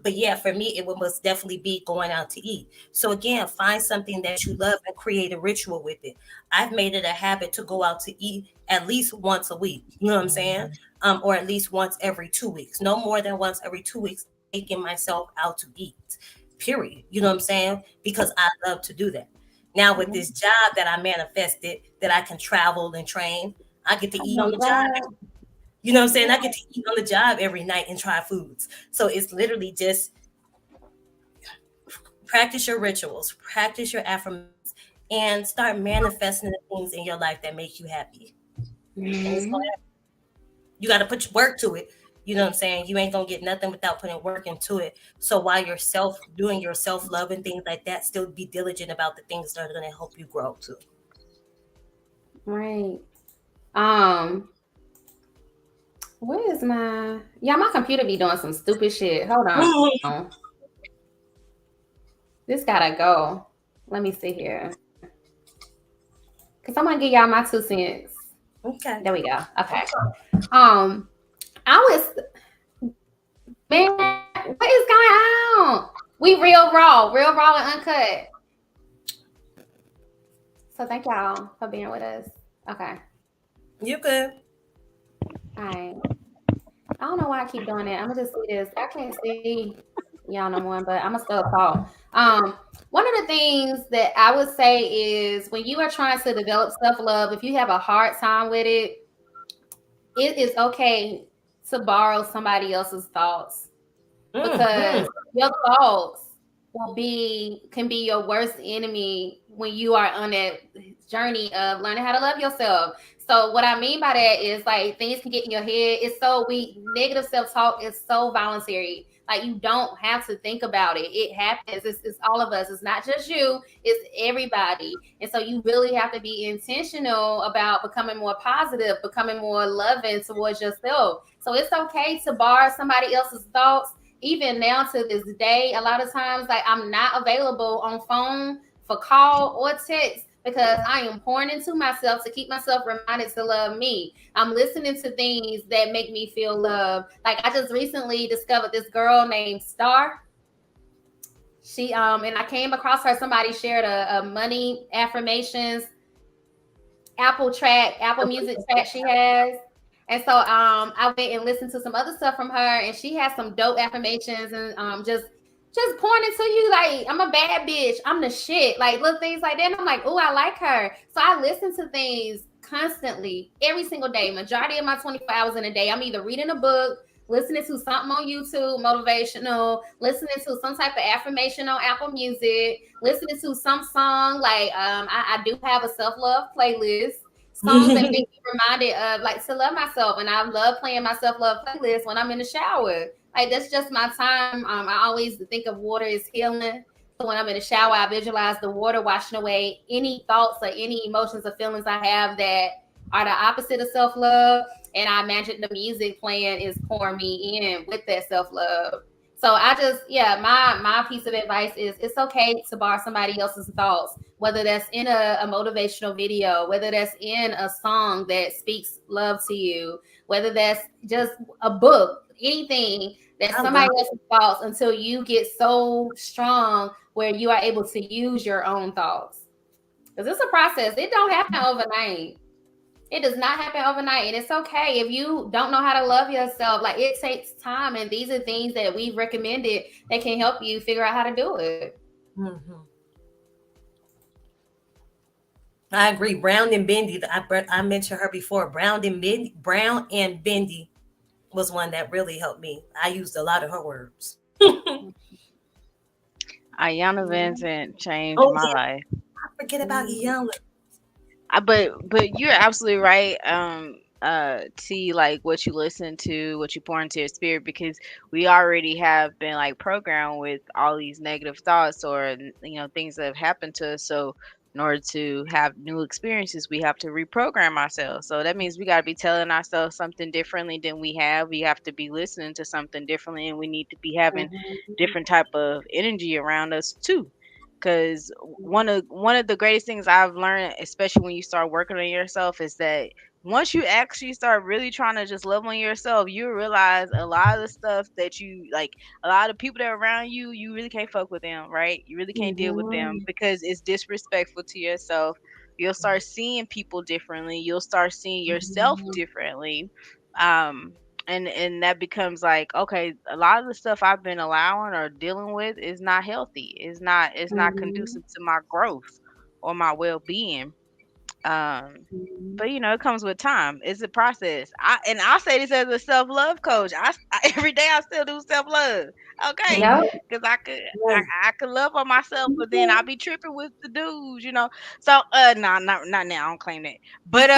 But yeah, for me, it would most definitely be going out to eat. So again, find something that you love and create a ritual with it. I've made it a habit to go out to eat at least once a week. You know what I'm saying? Or at least once every 2 weeks. No more than once every 2 weeks, taking myself out to eat, period. You know what I'm saying? Because I love to do that. Now with this job that I manifested, that I can travel and train, I get to eat on the job. You know what I'm saying? I get to eat on the job every night and try foods. So it's literally just practice your rituals, practice your affirmations, and start manifesting the things in your life that make you happy. And it's gonna happen. You got to put work to it. You know what I'm saying? You ain't going to get nothing without putting work into it. So while you're doing your self-love and things like that, still be diligent about the things that are going to help you grow too. Right. Where is my computer be doing some stupid shit. Hold on. This gotta go. Let me see here. Cause I'm gonna give y'all my 2 cents. Okay. There we go. Okay. Man, what is going on? We real raw and uncut. So thank y'all for being with us. Okay. You good. All right. I don't know why I keep doing that. I'm gonna just see this. I can't see y'all no more, but I'm gonna still call. One of the things that I would say is when you are trying to develop self-love, if you have a hard time with it, it is okay to borrow somebody else's thoughts, because your thoughts can be your worst enemy when you are on that journey of learning how to love yourself. So what I mean by that is, like, things can get in your head. It's so weak. Negative self-talk is so voluntary. Like, you don't have to think about it. It happens. It's all of us. It's not just you. It's everybody. And so you really have to be intentional about becoming more positive, becoming more loving towards yourself. So it's okay to borrow somebody else's thoughts. Even now to this day, a lot of times, like, I'm not available on phone for call or text, because I am pouring into myself to keep myself reminded to love me. I'm listening to things that make me feel loved. Like, I just recently discovered this girl named Star. She and I came across her. Somebody shared a money affirmations Apple Music track she has. And so I went and listened to some other stuff from her, and she has some dope affirmations, and just pouring into you, like, I'm a bad bitch, I'm the shit, like, little things like that. And I'm like, oh, I like her. So I listen to things constantly every single day. Majority of my 24 hours in a day, I'm either reading a book, listening to something on YouTube, motivational, listening to some type of affirmation on Apple Music, listening to some song. Like, I do have a self-love playlist, songs that make me reminded of, like, to love myself. And I love playing my self-love playlist when I'm in the shower. Like, that's just my time. I always think of water as healing. So when I'm in the shower, I visualize the water washing away any thoughts or any emotions or feelings I have that are the opposite of self-love. And I imagine the music playing is pouring me in with that self-love. So I just, yeah, my piece of advice is it's okay to borrow somebody else's thoughts, whether that's in a motivational video, whether that's in a song that speaks love to you, whether that's just a book, anything that's I somebody love it. else's thoughts until you get so strong where you are able to use your own thoughts. Because it's a process. It don't happen overnight. It does not happen overnight, and it's okay if you don't know how to love yourself. Like, it takes time, and these are things that we've recommended that can help you figure out how to do it. Mm-hmm. I agree. Brown and Bendy. I mentioned her before. Brown and Bendy was one that really helped me. I used a lot of her words. Ayana Yeah. Vincent changed Oh my yeah, life. I forget about Young. But you're absolutely right. See, like what you listen to, what you pour into your spirit, because we already have been like programmed with all these negative thoughts or things that have happened to us. So in order to have new experiences, we have to reprogram ourselves. So that means we got to be telling ourselves something differently than we have. We have to be listening to something differently, and we need to be having Mhm. different type of energy around us too. Because one of the greatest things I've learned, especially when you start working on yourself, is that once you actually start really trying to just love on yourself, you realize a lot of the stuff that you like, a lot of people that are around you, you really can't fuck with them, right? You really can't deal with them Mhm. because it's disrespectful to yourself. You'll start seeing people differently. You'll start seeing yourself Mhm. differently. Um, and that becomes like, okay, a lot of the stuff I've been allowing or dealing with is not healthy. It's not Mhm. conducive to my growth or my well-being. um Mhm. but it comes with time. It's a process. I'll say this as a self-love coach. Every day I still do self-love. Okay, Yep. because Yes. I could love on myself, but then I'll be tripping with the dudes. So no, not now. I don't claim that. But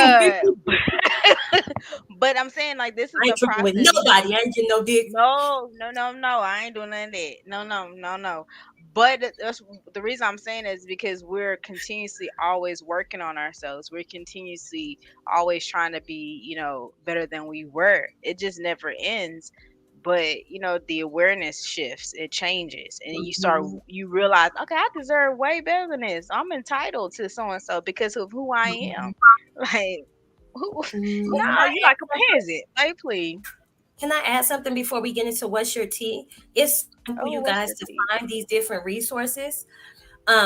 but I'm saying, like, this is I a ain't tripping with process. nobody. I ain't getting no dick. No, no, no, no. I ain't doing none of that. No, no, no, no. But that's the reason I'm saying is because we're continuously always working on ourselves. We're continuously always trying to be, better than we were. It just never ends. But the awareness shifts, it changes, and Mhm. you realize, okay, I deserve way better than this. I'm entitled to so and so because of who I am. Like, who? Can No, Mhm. I you like add a something? peasant. Like, please. Can I add something before we get into what's your tea? It's simple, Oh, you what's guys, your to tea? find these different resources.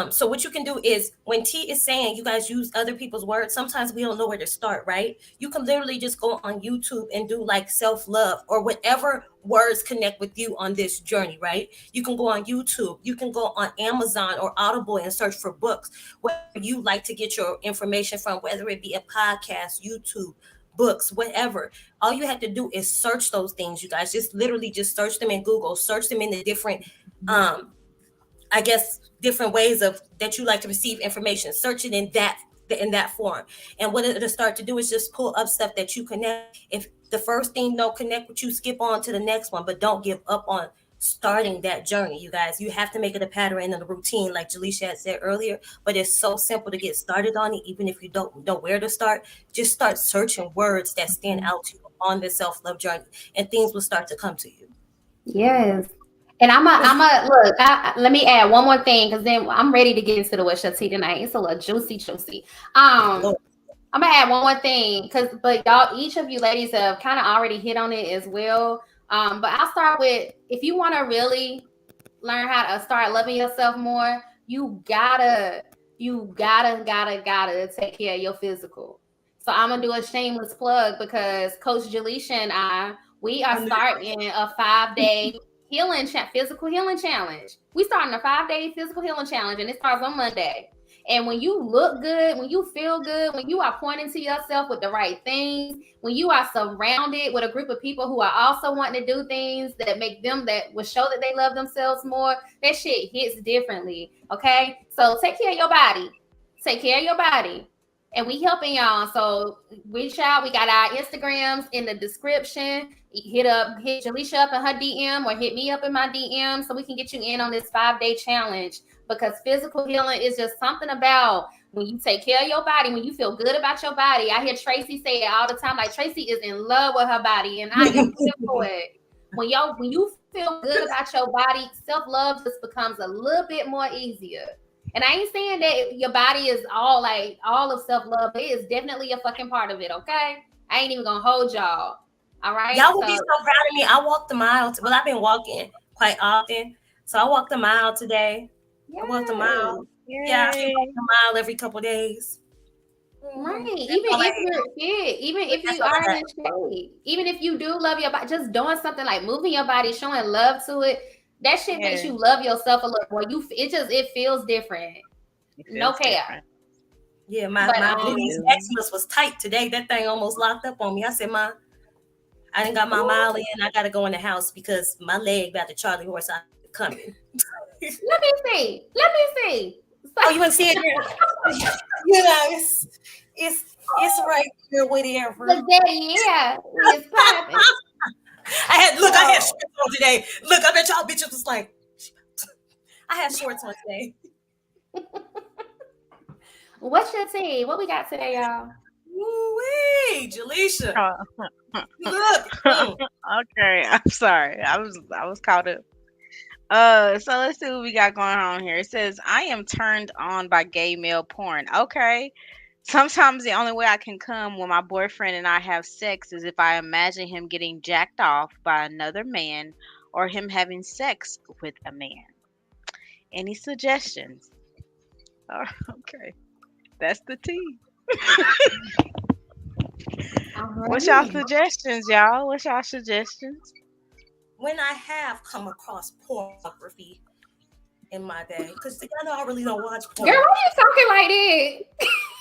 So what you can do is when T is saying you guys use other people's words, sometimes we don't know where to start, right? You can literally just go on YouTube and do like self-love or whatever words connect with you on this journey, right? You can go on YouTube, you can go on Amazon or Audible and search for books, wherever you like to get your information from, whether it be a podcast, YouTube, books, whatever. All you have to do is search those things, you guys. Just literally just search them in Google, search them in the different um I guess different ways of that you like to receive information. Search it in that form. And what it'll start to do is just pull up stuff that you connect. If the first thing don't connect with you, skip on to the next one, but don't give up on starting that journey, you guys. You have to make it a pattern and a routine, like Jaleisha had said earlier. But it's so simple to get started on it, even if you don't know where to start. Just start searching words that stand out to you on this self-love journey, and things will start to come to you. Yes. And I'm a look. Let me add one more thing because then I'm ready to get into the what's your tea tonight. It's a little juicy, juicy. Lord. I'm gonna add one more thing but y'all, each of you ladies have kind of already hit on it as well. But I'll start with if you want to really learn how to start loving yourself more, you gotta take care of your physical. So I'm gonna do a shameless plug because Coach Jaleisha and we are I knew starting a 5-day physical healing challenge. We starting a 5-day physical healing challenge, and it starts on Monday. And when you look good, when you feel good, when you are pointing to yourself with the right things, when you are surrounded with a group of people who are also wanting to do things that make them, that will show that they love themselves more, that shit hits differently. Okay. So take care of your body. Take care of your body. And we helping y'all. So reach out. We got our Instagrams in the description. Hit Jaleisha up in her DM or hit me up in my DM so we can get you in on this 5-day challenge, because physical healing is just something about when you take care of your body, when you feel good about your body. I hear Tracy say it all the time. Like, Tracy is in love with her body, and I am here for it. When you feel feel good about your body, self-love just becomes a little bit more easier. And I ain't saying that your body is all like all of self-love, but it is definitely a fucking part of it, okay? I ain't even gonna hold y'all. All right. Y'all would be so proud of me. I walked a mile. Well, I've been walking quite often. So I walked a mile today. I walked a mile. Yay. Yeah, I keep walking a mile every couple of days. Right. That's Even all I if have. you're fit, even if That's you all I are have. in shape, even if you do love your body, just doing something like moving your body, showing love to it, that shit makes Yeah. you love yourself a little more. It feels different. It No feels care. different. Yeah, But my It gluteus do. maximus was tight today. That thing almost locked up on me. I said, I didn't got my mile in. I got to go in the house because my leg got the Charlie horse out coming. let me see. Let me see. Oh, you want to see it? You know, it's right here, whatever. Look, Daddy, yeah, it's popping. I had shorts on today. Look, I bet y'all bitches was like, I had shorts on today. What's your tea? What we got today, y'all? Woo-wee, Jaleisha. Oh, Look. okay, I'm sorry. I was caught up. So let's see what we got going on here. It says, I am turned on by gay male porn. Okay. Sometimes the only way I can come when my boyfriend and I have sex is if I imagine him getting jacked off by another man or him having sex with a man. Any suggestions? Oh, okay. That's the tea. What's y'all suggestions, y'all? What's y'all suggestions? When I have come across pornography in my day, because y'all know I really don't watch porn. Girl, why you talking like that?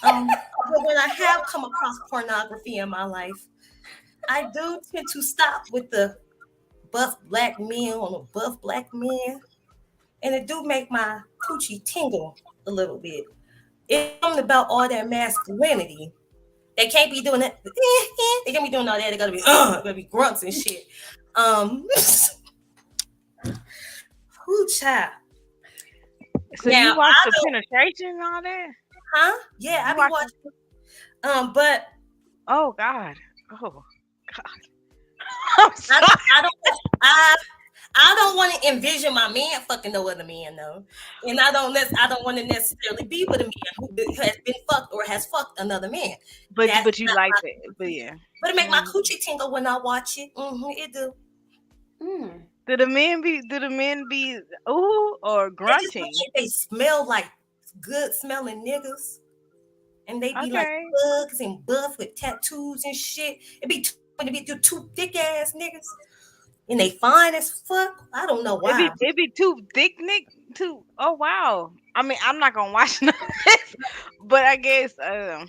But when I have come across pornography in my life, I do tend to stop with the buff black men on the buff black men, and it do make my coochie tingle a little bit. It's something about all that masculinity. They can't be doing that. They can't be doing all that. They gotta be grunts and shit. Who child? So Now, you watch the penetration and all that? Huh? Yeah, I be watching. But oh God. Oh God. I don't want to envision my man fucking no other man though, and I don't want to necessarily be with a man who has been fucked or has fucked another man. But you like it, but yeah. But it make my coochie tingle when I watch it. It do. Do the men be ooh or grunting? They smell like good smelling niggas, and they be like thugs and buff with tattoos and shit. It be two thick ass niggas. And they fine as fuck. I don't know why. It be too thick, Nick. Too. Oh wow. I mean, I'm not gonna watch none of this, but I guess like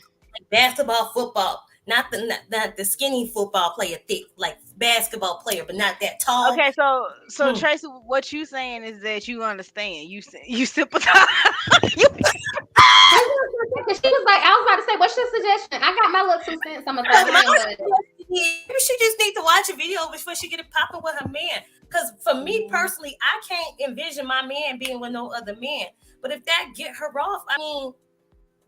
basketball, football, not the skinny football player, thick like basketball player, but not that tall. Okay, so Tracy, what you saying is that you understand. You sympathize. She was like, I was about to say, what's your suggestion? I got my little 2 cents. I'm gonna throw it in. Maybe she just need to watch a video before she get it popping with her man. Because for me personally, I can't envision my man being with no other man. But if that get her off, I mean,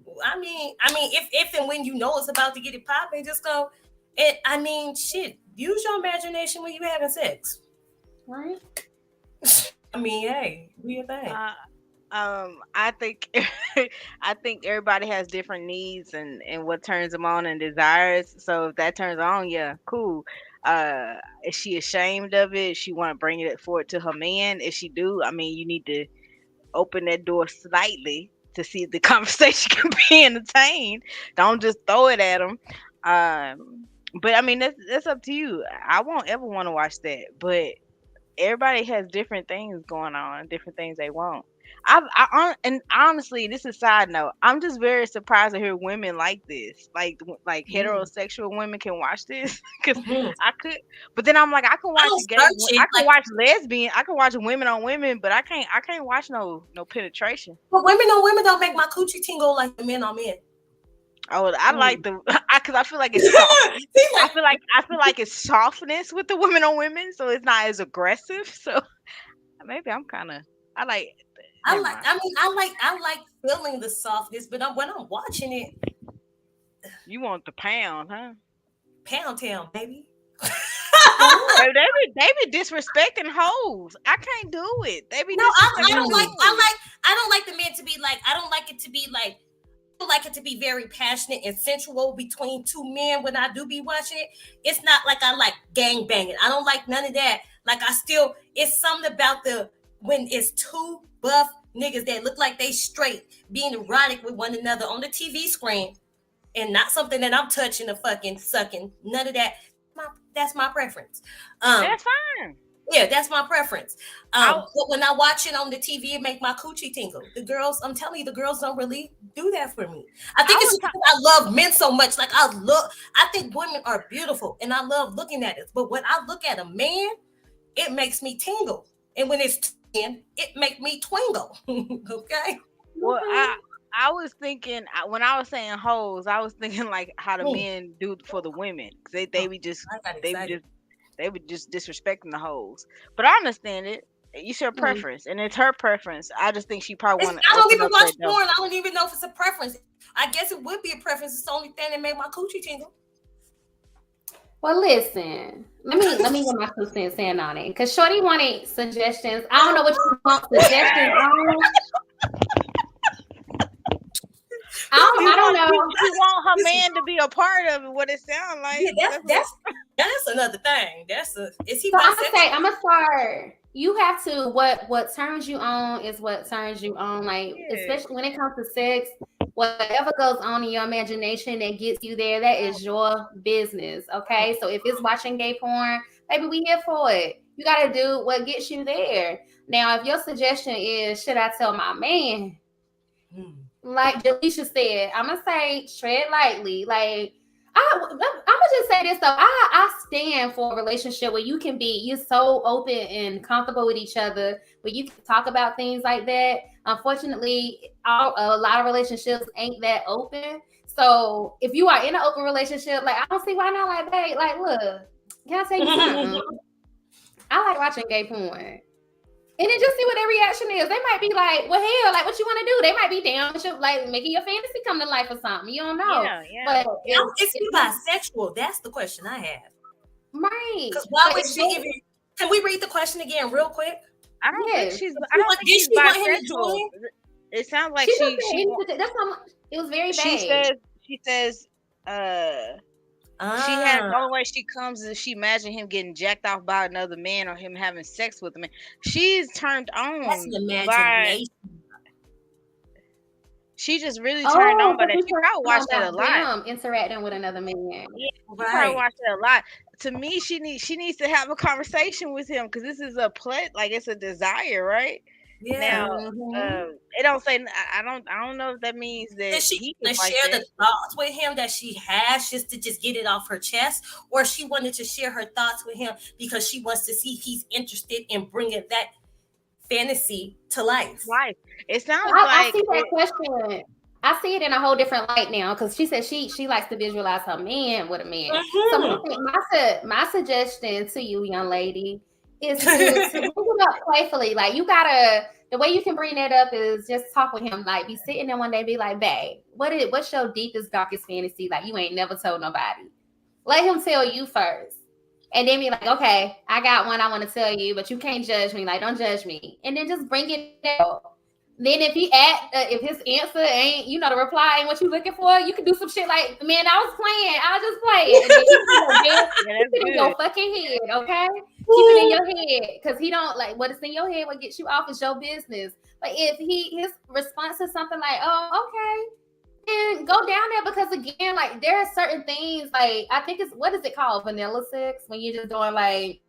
if and when you know it's about to get it popping, just go. Shit. Use your imagination when you having sex, right? I mean, hey, do your thing. I think I think everybody has different needs and what turns them on and desires. So if that turns on, yeah, cool. Is she ashamed of it? She want to bring it forward to her man? If she do, I mean, you need to open that door slightly to see if the conversation can be entertained. Don't just throw it at them. But I mean, that's up to you. I won't ever want to watch that. But everybody has different things going on, different things they want. And honestly, this is a side note. I'm just very surprised to hear women like this, like heterosexual women can watch this because I could, but then I'm like, I can watch watch lesbian, I can watch women on women, but I can't watch no penetration. But women on women don't make my coochie tingle like the men on men. Oh, I like because I feel like it's soft. I feel like it's softness with the women on women, so it's not as aggressive. So maybe I like feeling the softness, but when I'm watching it, you want the pound, huh? Pound town, baby. They be disrespecting hoes. I can't do it. They be No, disrespecting I don't like the men to be like, I don't like it to be like, I don't like it to be very passionate and sensual between two men when I do be watching it. It's not like I like gang banging. I don't like none of that. Like it's something about when it's two buff niggas that look like they straight being erotic with one another on the TV screen and not something that I'm touching or fucking sucking. None of that. That's my preference. That's fine. Yeah, that's my preference. But when I watch it on the TV, it make my coochie tingle. The girls, I'm telling you, the girls don't really do that for me. I think it's because I love men so much. Like I think women are beautiful and I love looking at it. But when I look at a man, it makes me tingle. And when it's ten, it make me twingle. Okay. Well, I was thinking when I was saying hoes, I was thinking like how the men do for the women. They be just disrespecting the hoes. But I understand it. It's your preference, and it's her preference. I just think she probably want to. I don't even watch porn. I don't even know if it's a preference. I guess it would be a preference. It's the only thing that made my coochie tingle. Well, listen. Let me get my 2 cents in on it, because Shorty wanted suggestions. I don't know what you want suggestions on. I don't know. She want her man to be a part of it. What it sounds like. Yeah, that's another thing. Is he? So I'm gonna start. You have to what turns you on is what turns you on. Like especially when it comes to sex, whatever goes on in your imagination that gets you there, that is your business. Okay, so if it's watching gay porn, maybe we here for it. You gotta do what gets you there. Now, if your suggestion is, should I tell my man? Like Jaleisha said, I'm gonna say tread lightly. Like I'm gonna just say this though. I stand for a relationship where you're so open and comfortable with each other, where you can talk about things like that. Unfortunately, a lot of relationships ain't that open. So if you are in an open relationship, like I don't see why not. Like, babe, like look, can I say something? I like watching gay porn. And then just see what their reaction is. They might be like, well, hell, like, what you want to do? They might be down, like, making your fantasy come to life or something. You don't know. Yeah. But is he bisexual? That's the question I have. Right. Because why would she even... Can we read the question again real quick? I don't think she's bisexual. It sounds like she that's how it was very vague. She says, she has the only way she comes is she imagine him getting jacked off by another man or him having sex with a man. She's turned on. That's an imagination. She just really turned on by that. She probably watched it a lot. Interacting with another man. Yeah, she probably watched it a lot. To me, she needs to have a conversation with him because this is a like it's a desire, right? Yeah. Now, it don't say. I don't know if that means that she can share the thoughts with him that she has just to get it off her chest, or she wanted to share her thoughts with him because she wants to see if he's interested in bringing that fantasy to life. Right. It sounds I see that question. I see it in a whole different light now because she said she likes to visualize her man with a man. So my suggestion to you, young lady, is to bring it up playfully. Like the way you can bring that up is just talk with him. Like be sitting there one day, be like, babe, what's your deepest, darkest fantasy? Like you ain't never told nobody. Let him tell you first. And then be like, okay, I got one I want to tell you, but you can't judge me. Like, don't judge me. And then just bring it out. Then if if his answer ain't, the reply ain't what you looking for, you can do some shit like, man, I was just playing. And then keep it in your fucking head, okay? Keep it in your head. Because he don't, like, what is in your head, what gets you off is your business. But if his response is something like, oh, okay, then go down there because, again, like, there are certain things, like, I think what is it called? Vanilla sex? When you're just doing, like,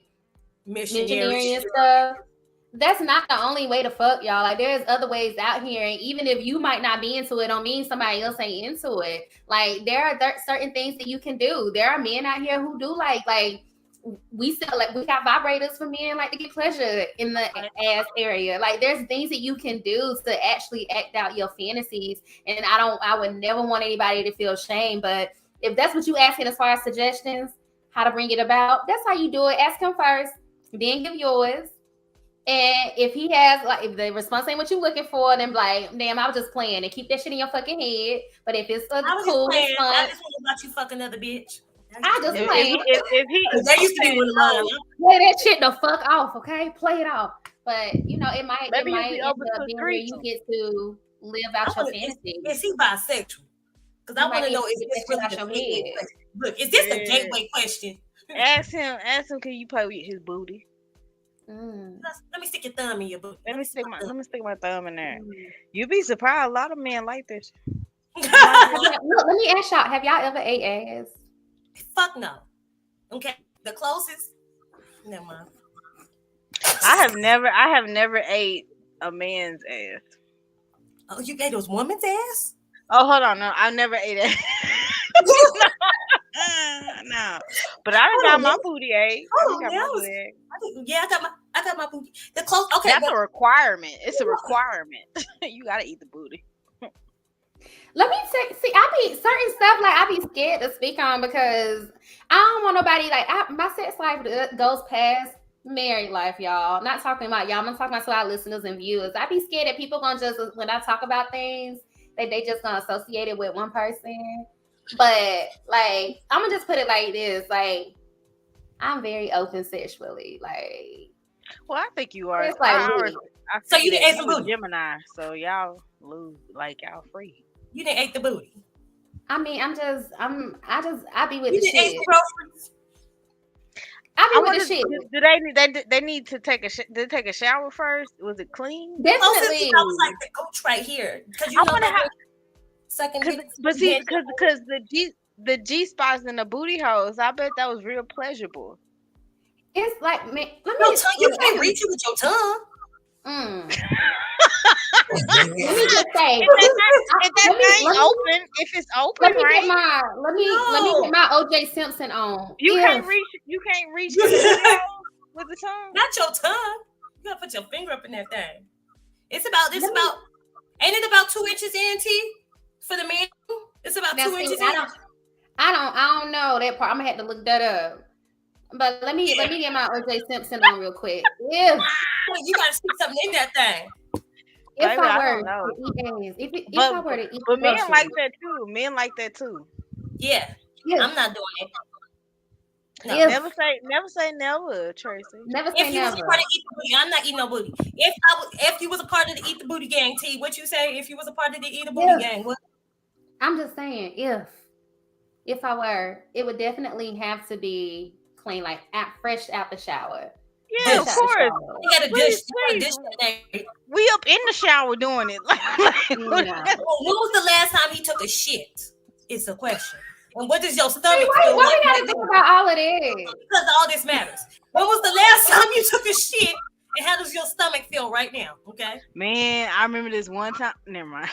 missionary and stuff. That's not the only way to fuck, y'all. Like, there's other ways out here, and even if you might not be into it, don't mean somebody else ain't into it. Like, there are certain things that you can do. There are men out here who do like we sell, like, we got vibrators for men like to get pleasure in the ass area. Like, there's things that you can do to actually act out your fantasies. And I would never want anybody to feel shame. But if that's what you asking as far as suggestions, how to bring it about, that's how you do it. Ask him first, then give yours. And if he has, like, if the response ain't what you're looking for, then like, damn, I was just playing, and keep that shit in your fucking head. But if it's a cool response, I just want about you fuck another bitch. I just play. There used to be one alone. Play that shit the fuck off, okay? Play it off. But it might Maybe end be up open to being where three. you get to live out your fantasy. Is he bisexual? Because I want to know, is this really the gateway question? Look, is this a gateway question? Ask him, can you play with his booty? Let me stick your thumb in your booty. Let me stick my thumb in there. You'd be surprised. A lot of men like this. Look, let me ask y'all, have y'all ever ate ass? Fuck no. Okay. The closest? Never mind. I have never ate a man's ass. Oh, you ate those woman's ass? Oh, hold on. No, I never ate it. No. But I done got my booty ate. I got my booty. The close. Okay. That's a requirement. It's a requirement. You gotta eat the booty. Let me see. I be certain stuff like I be scared to speak on because I don't want nobody like my sex life goes past married life, y'all. Not talking about y'all. I'm talking about to our listeners and viewers. I be scared that people gonna just when I talk about things that they just gonna associate it with one person. But like I'm gonna just put it like this: like I'm very open sexually. Like, well, I think you are. It's like so you didn't ate the booty, Gemini. So y'all lose, like y'all free. You didn't ate the booty. I mean, I be with you the shit. I be with the shit. Do they need to take a shower first? Was it clean? Definitely. I was like the gooch right here because you know that second. But see, because the G spots in the booty holes, I bet that was real pleasurable. It's like you can't reach it with your tongue. Let me just say, if it's open, right? Let me get my OJ Simpson on. You can't reach the with the tongue. Not your tongue. You gotta put your finger up in that thing. Ain't it about 2 inches in, T? For the man? It's about 2 inches in. I don't know that part. I'm gonna have to look that up. But let me get my OJ Simpson on real quick. Yeah. You gotta stick something in that thing. If I were to eat but men like that too. Men like that too. Yeah. I'm not doing it. No. Never say never, Tracy. Never say never. If you was a part of Eat the Booty, I'm not eating no booty. If you was a part of the Eat the Booty gang, T, what you say? If you was a part of the Eat the Booty gang, what? I'm just saying, if I were, it would definitely have to be clean, like fresh out the shower. Yeah, of course. You got a dish. We up in the shower doing it. When was the last time he took a shit? It's a question. And what does your stomach feel why like? We gotta think about all of this? Because all this matters. When was the last time you took a shit? And how does your stomach feel right now? Okay. Man, I remember this one time. Never mind.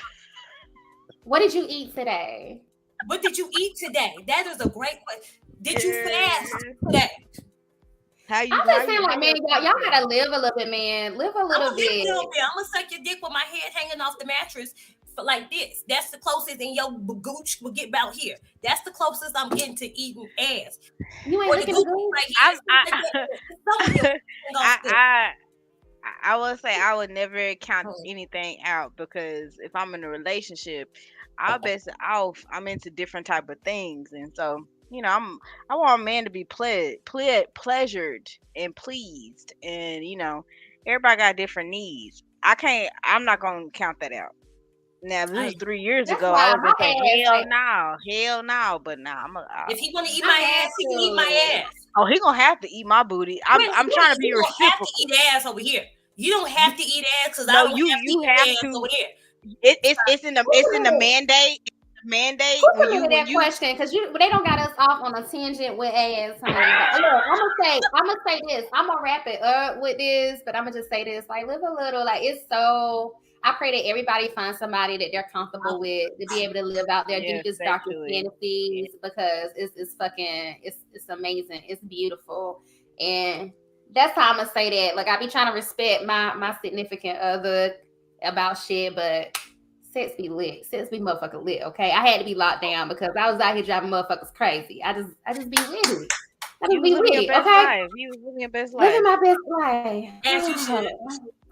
What did you eat today? What did you eat today? That is a great question. Did you fast today? I'm just saying, like, man, y'all gotta live a little bit, man. Live a little bit. I'm gonna suck your dick with my head hanging off the mattress like this. That's the closest, and your gooch will get about here. That's the closest I'm getting to eating ass. You ain't looking good. I will say I would never count anything out because if I'm in a relationship, I'll base it off. I'm into different type of things, and so. I want a man to be pleasured and pleased, and everybody got different needs. I'm not gonna count that out. Now, if this was 3 years ago, I was gonna say hell no. But nah, if he wanna eat my ass, he can eat my ass. Oh, he gonna have to eat my booty. I'm trying to be reciprocal. You don't have to eat ass over here. You don't have to eat ass because you have to over here. It's in the mandate. Mandate when you that question because they don't got us off on a tangent with ass. Look, I'm gonna say this. I'm gonna wrap it up with this, but I'm gonna just say this: like, live a little. Like, it's so. I pray that everybody finds somebody that they're comfortable with to be able to live out their deepest, darkest fantasies because it's amazing. It's beautiful, and that's how I'm gonna say that. Like, I be trying to respect my significant other about shit, but. Sex be lit. Sex be motherfucking lit, okay? I had to be locked down because I was out here driving motherfuckers crazy. I just be with it. I just be with it, okay? You was living your best life. Living my best life. As you should.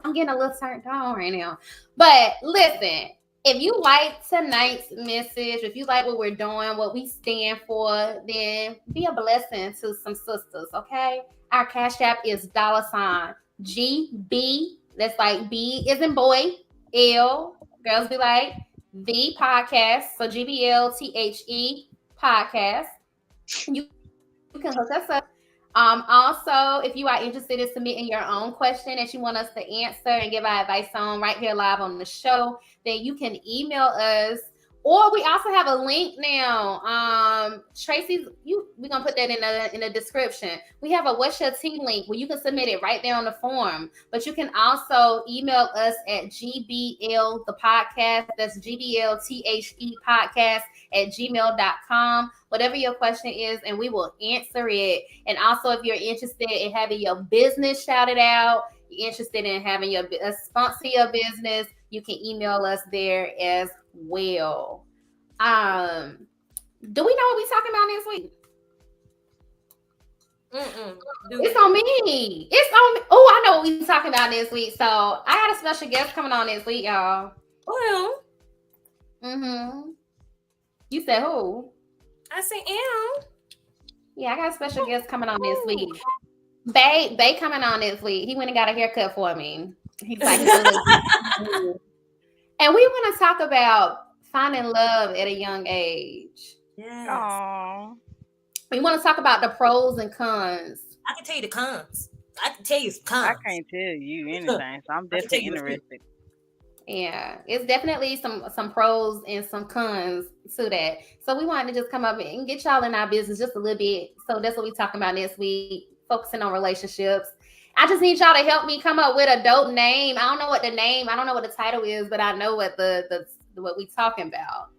I'm getting a little turned on right now. But listen, If you like tonight's message, if you like what we're doing, what we stand for, then be a blessing to some sisters, okay? Our Cash App is $GB. That's like B is in boy, L. Girls be like the podcast. So GBLTHE podcast. You can hook us up. Also, if you are interested in submitting your own question that you want us to answer and give our advice on right here live on the show, then you can email us. Or we also have a link now. Tracy's, we're gonna put that in the description. We have a What's Your Tea link where you can submit it right there on the form. But you can also email us at GBLThePodcast. That's GBLTHE podcast at gmail.com. Whatever your question is, and we will answer it. And also, if you're interested in having your business shouted out, you're interested in having your sponsor your business, you can email us there as well. Do we know what we're talking about this week? It's on me. It's on me. Oh, I know what we're talking about this week. So I got a special guest coming on this week, y'all. Well, You said who? I said L. Yeah, I got a special guest coming on this week. Bay coming on this week. He went and got a haircut for me. He's like, and we want to talk about finding love at a young age. Yes. Aww. We want to talk about the pros and cons. I can tell you the cons. I can tell you some cons. I can't tell you anything, so I'm definitely interested. Yeah, it's definitely some pros and some cons to that. So we wanted to just come up and get y'all in our business just a little bit. So that's what we're talking about this week, focusing on relationships. I just need y'all to help me come up with a dope name. I don't know what the title is, but I know what what we talking about.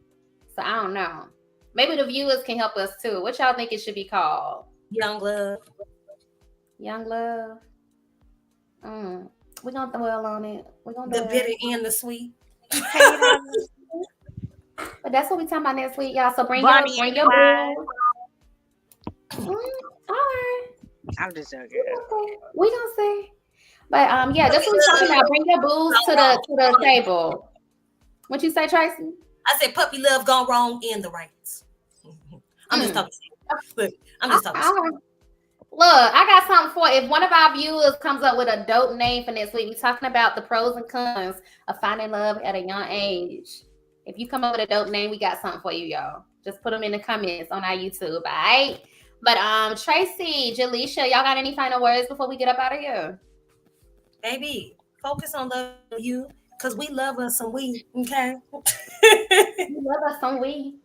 So I don't know. Maybe the viewers can help us too. What y'all think it should be called? Young love. Young love. We're gonna dwell on it. We're gonna The bitter and the sweet. But that's what we talking about next week, y'all. So bring your boo. All right. I'm just joking. We gonna see. But yeah, that's what we're talking about. Bring your booze to the table. What you say, Tracy? I said puppy love gone wrong in the rights. I'm just talking shit. Look, I'm just talking shit. Look, I got something for if one of our viewers comes up with a dope name for next week. We're talking about the pros and cons of finding love at a young age. If you come up with a dope name, we got something for you, y'all. Just put them in the comments on our YouTube, all right? But Tracy, Jaleisha, y'all got any final words before we get up out of here? Baby, focus on love you, because we love us some we, okay? We love us some we.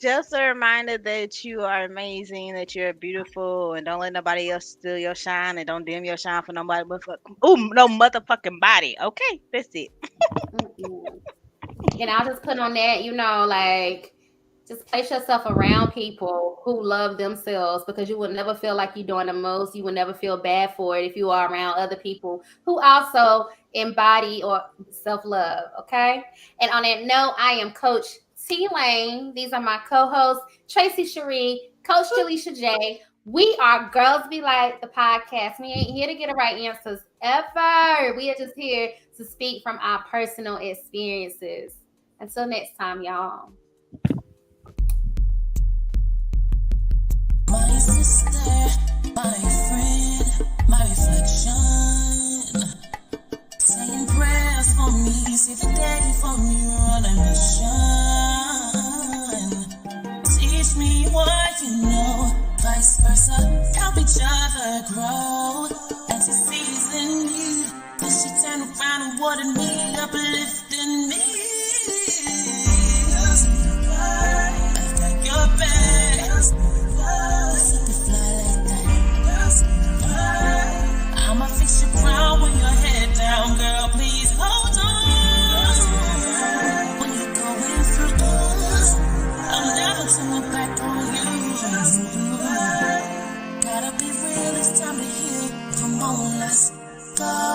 Just a reminder that you are amazing, that you're beautiful, and don't let nobody else steal your shine, and don't dim your shine for nobody but no motherfucking body. Okay, that's it. And I'll just put on that, like, just place yourself around people who love themselves, because you will never feel like you're doing the most. You will never feel bad for it if you are around other people who also embody or self-love, okay? And on that note, I am Coach T Lane. These are my co-hosts, Tracy Cherie, Coach Jaleisha J. We are Girls Be Like the podcast. We ain't here to get the right answers ever. We are just here to speak from our personal experiences. Until next time, y'all. My sister, my friend, my reflection. Saying prayers for me, see the day for me, running mission. Teach me what you know, vice versa, help each other grow. As he sees in you, cause she turned around and watered me, uplifting me. I've got your back. I'ma fix your crown with your head down, girl. Please hold on. When you're going through I'll never turn back on you. Gotta be real, it's time to heal. Come on, let's go.